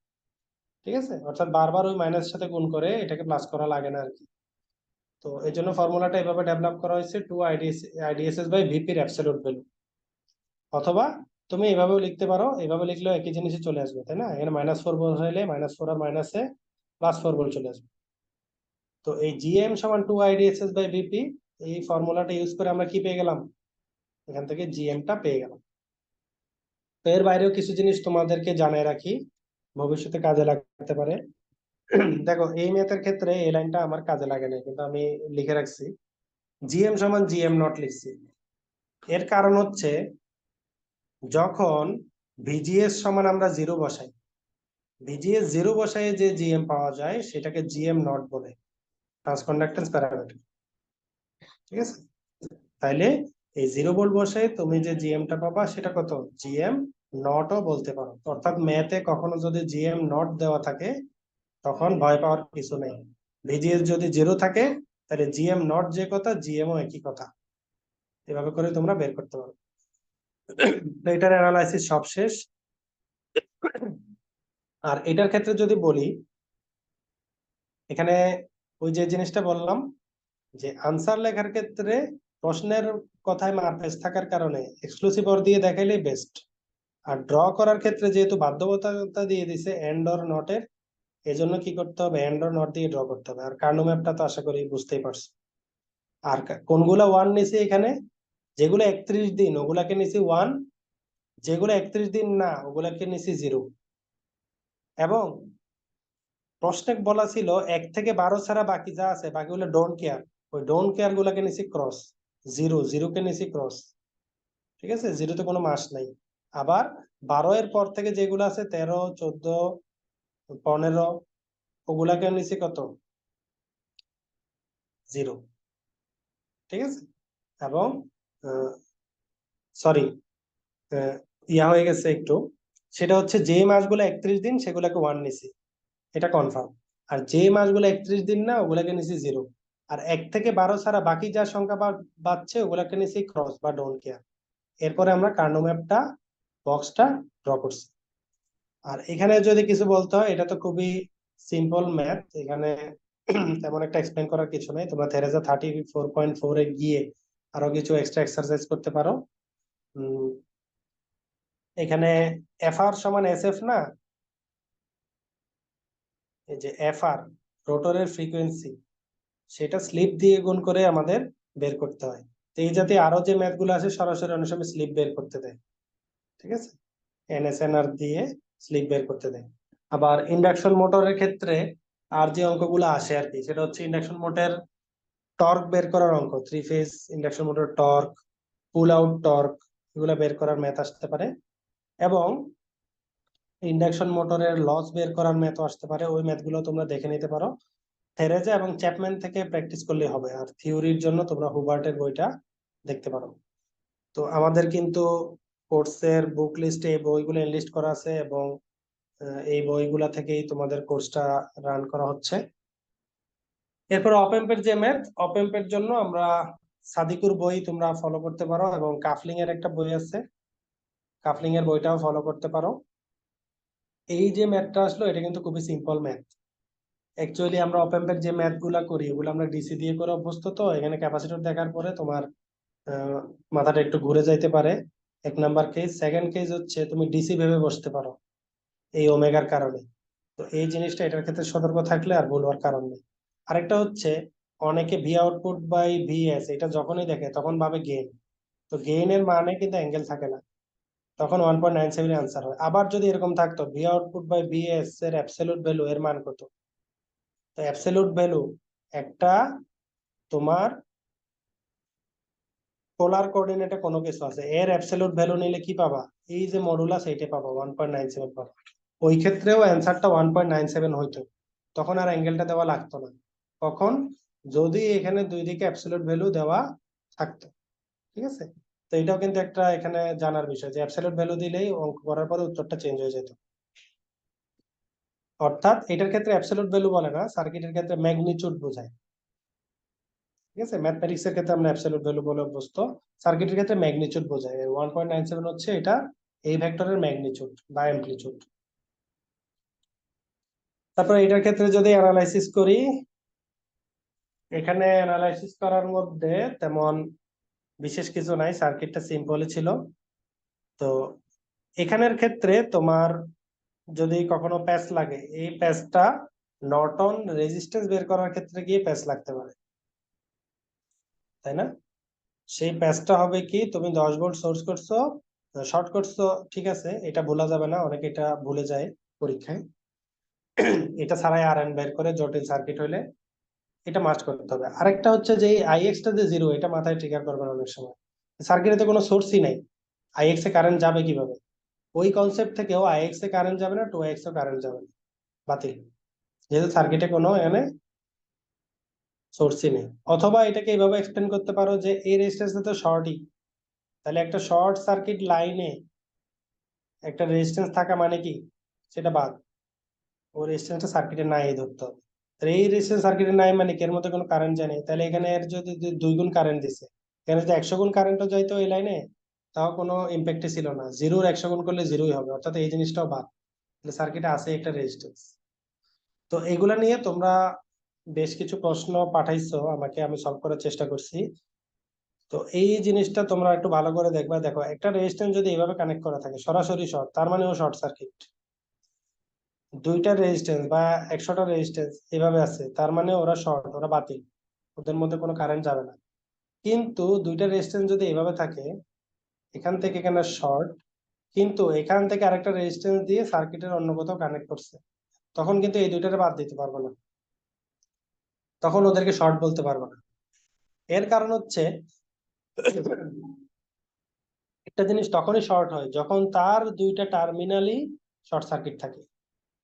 Speaker 1: ঠিক আছে, অর্থাৎ বারবার ওই মাইনাসের সাথে গুণ করে এটাকে প্লাস করা লাগে না আর কি। তো এই জন্য ফর্মুলাটা এভাবে ডেভেলপ করা হয়েছে, 2IDSS/VP-র অ্যাবসলিউট ভ্যালু। অথবা তুমি এভাবেও লিখতে পারো, এভাবে লিখলেও একই জিনিসই চলে আসবে, তাই না, এখানে -4 বসাইলে -4 আর মাইনাসে +4 ভোল্ট চলে আসবে। তো এই জিএম সমান 2IDSS/VP, এই ফর্মুলাটা ইউজ করে আমরা কি পেয়ে গেলাম, এখান থেকে জিএমটা পেয়ে গেলাম। তো এর বাইরেও কিছু জিনিস তোমাদেরকে জানিয়ে রাখি, ভবিষ্যতে কাজে লাগতে পারে। দেখো, এই ম্যাথের ক্ষেত্রে এই লাইনটা আমার কাজে লাগে না, কিন্তু আমি লিখে রাখছি, জিএম সমান জিএম নট লিখছি। এর কারণ হচ্ছে, যখন ভিজিএস সমান আমরা 0 বসাই, ভিজিএস 0 বসায় যে জিএম পাওয়া যায় সেটাকে জিএম নট বলে, ট্রান্সকন্ডাক্টেন্স প্যারামিটার, ঠিক আছে। তাইলে এই 0 ভোল্ট বসে তুমি যে জিএমটা পাবা সেটা কত, জিএম নটও বলতে পারো। অর্থাৎ ম্যাথে কখনো যদি জিএম নট দেওয়া থাকে তখন ভয় পাওয়ার কিছু নেই। ভিজিএস যদি 0 থাকে তাহলে জিএম নট যে কথা, জিএম ও একই কথা। এভাবে করে তোমরা বের করতে পারো। তো এটার অ্যানালাইসিস সব শেষ। আর এটার ক্ষেত্রে যদি বলি, এখানে ওই যে জিনিসটা বললাম যে আনসার লেখার ক্ষেত্রে প্রশ্নের কথায় মারপ্যাচ থাকার কারণে এক্সক্লুসিভ অর দিয়ে দেখাইলেই বেস্ট। আর ড্র করার ক্ষেত্রে যেহেতু বাধ্যবাধকতা দিয়ে দিছে এন্ড অর নট এর, এজন্য কি করতে হবে, এন্ড অর নট দিয়ে ড্র করতে হবে। আর কার্নো ম্যাপটা তো আশা করি বুঝতেই পারছো। আর কোনগুলা 1 নিছি এখানে, যেগুলো 31 দিন ওগুলাকে নিছি 1, যেগুলো 31 দিন না ওগুলাকে নিছি 0। এবং প্রশ্নে বলা ছিল 1 থেকে 12 ছাড়া বাকি যা আছে বাকিগুলো ডোন্ট কেয়ার, ওই ডোন্ট কেয়ার গুলাকে নিছি ক্রস, জিরো কে নিছি ক্রস, ঠিক আছে, জিরোতে কোনো মাস নাই। আবার 12 এর পর থেকে যেগুলো আছে 13, 14, 15, ওগুলাকে নিছি কত, জিরো, ঠিক আছে। এবং সরি, ইয়া হয়ে গেছে একটু, সেটা হচ্ছে যে মাসগুলো 31 দিন সেগুলোকে ওয়ান নিছি, এটা কনফার্ম। আর যে মাসগুলো 31 দিন না ওগুলাকে নিছি জিরো। আর 1 থেকে 12 ছাড়া বাকি যা সংখ্যা বাড়ছে ওগুলাকে নিছি ক্রস বা ডোন্ট কেয়ার। এরপরে আমরা কার্নো ম্যাপটা, বক্সটা ড্র করছি। আর এখানে যদি কিছু বলতে হয়, এটা তো খুবই সিম্পল ম্যাথ, এখানে তেমন একটা এক্সপ্লেন করার কিছু নেই। তোমরা থেরেজা 34.4 এ গিয়ে আরো কিছু এক্সট্রা এক্সারসাইজ করতে পারো। উম, এখানে এফ আর সমান এস এফ না, এই যে এফ আর, রোটরের ফ্রিকোয়েন্সি, সেটা স্লিপ দিয়ে গুণ করে আমাদের বের করতে হয়। তো এই জাতীয় আরো যে ম্যাথ গুলো আছে সরাসরি অনেক সময় স্লিপ বের করতে দেয়, ঠিক আছে, এনএসএনআর দিয়ে স্লিপ বের করতে দেয়। আবার ইন্ডাকশন মোটরের ক্ষেত্রে আর যে অঙ্কগুলো আসে আর কি, সেটা হচ্ছে ইন্ডাকশন মোটর টর্ক বের করার অঙ্ক, 3 ফেজ ইন্ডাকশন মোটর টর্ক, পুল আউট টর্ক, এগুলো বের করার ম্যাথ আসতে পারে। এবং ইন্ডাকশন মোটরের লস বের করার ম্যাথও আসতে পারে, ওই ম্যাথগুলো তোমরা দেখে নিতে পারো। থেরেজা এবং চ্যাপম্যান থেকে প্র্যাকটিস করলে হবে। আর থিওরির জন্য তোমরা হুবার্টের বইটা দেখতে পারো। তো আমাদের কিন্তু কোর্সের বুক লিস্টে এই বইগুলো এনলিস্ট করা আছে, এবং এই বইগুলা থেকেই তোমাদের কোর্সটা রান করা হচ্ছে। এরপর অপেম্পের যে ম্যাথ, অপেম্পের জন্য আমরা সাদিকুর বই তোমরা ফলো করতে পারো, এবং কাফলিং এর একটা বই আছে, কাফলিং এর বইটাও ফলো করতে পারো। এই যে ম্যাথটা আসলো এটা কিন্তু খুবই সিম্পল ম্যাথ। অ্যাকচুয়ালি আমরা অপেম্পের যে ম্যাথ গুলা করি ওগুলো আমরা ডিসি দিয়ে করে অভ্যস্ত, তো এখানে ক্যাপাসিটর দেখার পরে তোমার আহ, মাথাটা একটু ঘুরে যাইতে পারে। 1 নাম্বার কেস। সেকেন্ড কেস হচ্ছে তুমি ডিসি ভেবে বসতে পারো এই ওমেগার কারণে। তো এই জিনিসটা এটার ক্ষেত্রে সতর্ক থাকলে আর ভুল হওয়ার কারণ নেই। আরেকটা হচ্ছে, অনেকে ভি আউটপুট বাই ভিএস এটা যখনই দেখে তখন ভাবে গেইন, তো গেইনের মানে কিন্তু অ্যাঙ্গেল থাকে না, তখন 1.97 আনসার হয়। আবার যদি এরকম থাকতো ভি আউটপুট বাই ভিএস এর অ্যাবসলিউট ভ্যালু এর মান কত, তো অ্যাবসলিউট ভ্যালু একটা তোমার পোলার কোঅর্ডিনেটে কোনো কিছু আছে, এর অ্যাবসলিউট ভ্যালু নিলে কি পাবা, এই যে মডুলাস এইটা পাবা, 1.97 পাবা। ওই ক্ষেত্রেও অ্যান্সারটা 1.97 হইতো, তখন আর অ্যাঙ্গেলটা দেওয়া লাগতো না। কখন, যদি এখানে দুই দিকে অ্যাবসলিউট ভ্যালু দেওয়া থাকতো, ঠিক আছে। তো এটাও কিন্তু একটা এখানে জানার বিষয় যে অ্যাবসলিউট ভ্যালু দিলেই অঙ্ক করার পরে উত্তরটা চেঞ্জ হয়ে যেত। অর্থাৎ এটার ক্ষেত্রে অ্যাবসলিউট ভ্যালু বলে না, সার্কিটের ক্ষেত্রে ম্যাগনিটিউড বোঝায়, ঠিক আছে। ম্যাথমেটিক্স এর ক্ষেত্রে আমরা অ্যাবসলিউট ভ্যালু বলে অভ্যস্ত, সার্কিটের ক্ষেত্রে ম্যাগনিটিউড বোঝায়। 1.97 হচ্ছে এটা এই ভেক্টরের ম্যাগনিটিউড বা অ্যামপ্লিটিউড। তারপর এটার ক্ষেত্রে যদি অ্যানালাইসিস করি, এখানে অ্যানালাইসিস করার মধ্যে তেমন বিশেষ কিছু নাই, সার্কিটটা সিম্পলই ছিল। তো এখানের ক্ষেত্রে তোমার যদি কখনো প্যাচ লাগে, এই প্যাচটা নর্টন রেজিস্ট্যান্স বের করার ক্ষেত্রে গিয়ে প্যাচ লাগতে পারে, তাই না। সেই প্যাচটা হবে কি, তুমি 10 ভোল্ট সোর্স করছো, শর্ট করছো, ঠিক আছে, এটা ভোলা যাবে না, অনেকে এটা ভুলে যায় পরীক্ষায়। এটা ছাড়াই আর এন বের করে জটিল সার্কিট হইলে এটা মাস্ট করতে হবে। আরেকটা হচ্ছে যে আইএক্স টা যে জিরো, এটা মাথায় ট্রিগার করবেন অনেক সময়, সার্কিটে তো কোনো সোর্সই নাই, আইএক্স এ কারেন্ট যাবে কিভাবে। ওই কনসেপ্ট থেকেও আইএক্স এ কারেন্ট যাবে না, 2x এ কারেন্ট যাবে না, বাতিল, যেহেতু সার্কিটে কোনো এখানে সোর্সই নেই। অথবা এটাকে এইভাবে এক্সপ্লেন করতে পারো যে এই রেজিস্ট্যান্স তো শর্টই, তাহলে একটা শর্ট সার্কিট লাইনে একটা রেজিস্ট্যান্স থাকা মানে কি, সেটা বাদ, ও রেজিস্ট্যান্সটা সার্কিটে নাই ধরতে হবে। তাহলে এই রেজিস্ট্যান্স সার্কিটে নাই মানে কি, এর মধ্যে কোনো কারেন্ট যায় না, তাহলে এখানে এর যদি 2 গুণ কারেন্ট দিছে, এখানে যদি 100 গুণ কারেন্টও যাইতো এই লাইনে, তাও কোনো ইম্প্যাক্টই ছিল না, জিরোর 100 গুণ করলে জিরোই হবে, অর্থাৎ এই জিনিসটাও বাদ। তাহলে সার্কিটে আছে একটা রেজিস্ট্যান্স। তো এগুলা নিয়ে তোমরা বেশ কিছু প্রশ্ন পাঠাইছো আমাকে, আমি সলভ করার চেষ্টা করছি। তো এই জিনিসটা তোমরা একটু ভালো করে দেখবা। দেখো, একটা রেজিস্ট্যান্স যদি এইভাবে কানেক্ট করা থাকে সরাসরি শর্ট, তার মানে ও শর্ট সার্কিট। দুইটা রেজিস্ট্যান্স বা 100টা রেজিস্ট্যান্স এভাবে আছে, তার মানে ওরা শর্ট, ওরা বাতিল, ওদের মধ্যে কোনো কারেন্ট যাবে না। কিন্তু দুইটা রেজিস্ট্যান্স যদি এভাবে থাকে, এখান থেকে এখানে শর্ট, কিন্তু এখান থেকে আরেকটা রেজিস্ট্যান্স দিয়ে সার্কিটের অন্য কোথাও কানেক্ট করছে, তখন কিন্তু এই দুইটারে বাদ দিতে পারবো না, তখন ওদেরকে শর্ট বলতে পারবো না। এর কারণ হচ্ছে একটা জিনিস তখনই শর্ট হয় যখন তার দুইটা টার্মিনালই শর্ট সার্কিট থাকে।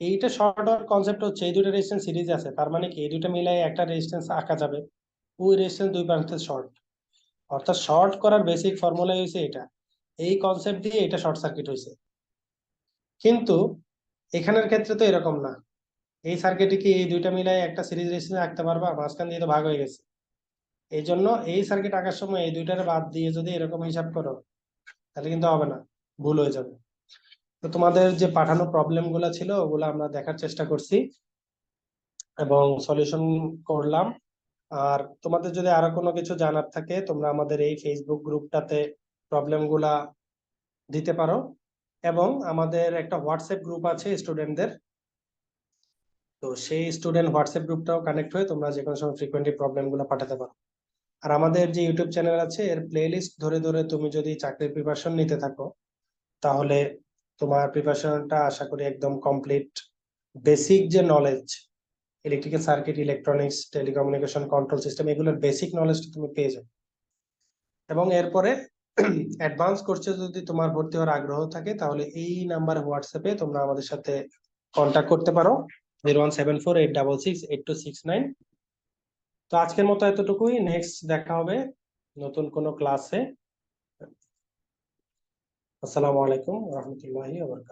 Speaker 1: এইটা শর্ট হওয়ার কনসেপ্ট হচ্ছে এই দুইটা রেজিস্ট্যান্স সিরিজ আছে, তার মানে কি এই দুইটা মিলাই একটা রেজিস্ট্যান্স আঁকা যাবে, ওই রেজিস্ট্যান্স দুই প্রান্তে শর্ট। অর্থাৎ শর্ট করার বেসিক ফর্মুলাই হয়েছে এটা, এই কনসেপ্ট দিয়ে এটা শর্ট সার্কিট হয়েছে। কিন্তু এখানের ক্ষেত্রে তো এরকম না, এই সার্কিটে কি এই দুইটা মিলাই একটা সিরিজ রেজিস্ট্যান্স আঁকতে পারবা? মাঝখান দিয়ে তো ভাগ হয়ে গেছে। এই জন্য এই সার্কিট আঁকার সময় এই দুইটারে বাদ দিয়ে যদি এরকম হিসাব করো তাহলে কিন্তু হবে না, ভুল হয়ে যাবে। তো তোমাদের যে পাঠানো প্রবলেম গুলা ছিল ওগুলা আমরা দেখার চেষ্টা করছি এবং সলিউশন করলাম। আর তোমাদের যদি আরো কোনো কিছু জানার থাকে তোমরা আমাদের এই ফেসবুক গ্রুপটাতে প্রবলেম গুলা দিতে পারো, এবং আমাদের একটা হোয়াটসঅ্যাপ গ্রুপ আছে স্টুডেন্টদের, তো সেই স্টুডেন্ট হোয়াটসঅ্যাপ গ্রুপটাও কানেক্ট হয়ে তোমরা যে কোনো সময় ফ্রিকোয়েন্টলি প্রবলেম গুলো পাঠাতে পারো। আর আমাদের যে ইউটিউব চ্যানেল আছে এর প্লেলিস্ট ধরে ধরে তুমি যদি চাকরির প্রিপারেশন নিতে থাকো তাহলে তোমার প্রিপারেশনটা আশা করি একদম কমপ্লিট। বেসিক যে knowledge, electrical circuit, electronics, telecommunication, control system, এগুলোর বেসিক নলেজটা তুমি পেয়ে যাবে। এবং এরপরে অ্যাডভান্স কোর্সে যদি তোমার ভর্তি হওয়ার আগ্রহ থাকে তাহলে এই নাম্বার হোয়াটসঅ্যাপে তোমরা আমাদের সাথে কন্ট্যাক্ট করতে পারো, 01748668269। তো আজকের মতো এতটুকুই, নেক্সট দেখা হবে নতুন কোনো ক্লাসে। আসসালামু আলাইকুম রহমতুল্লাহি ওয়া বারাকাতুহু।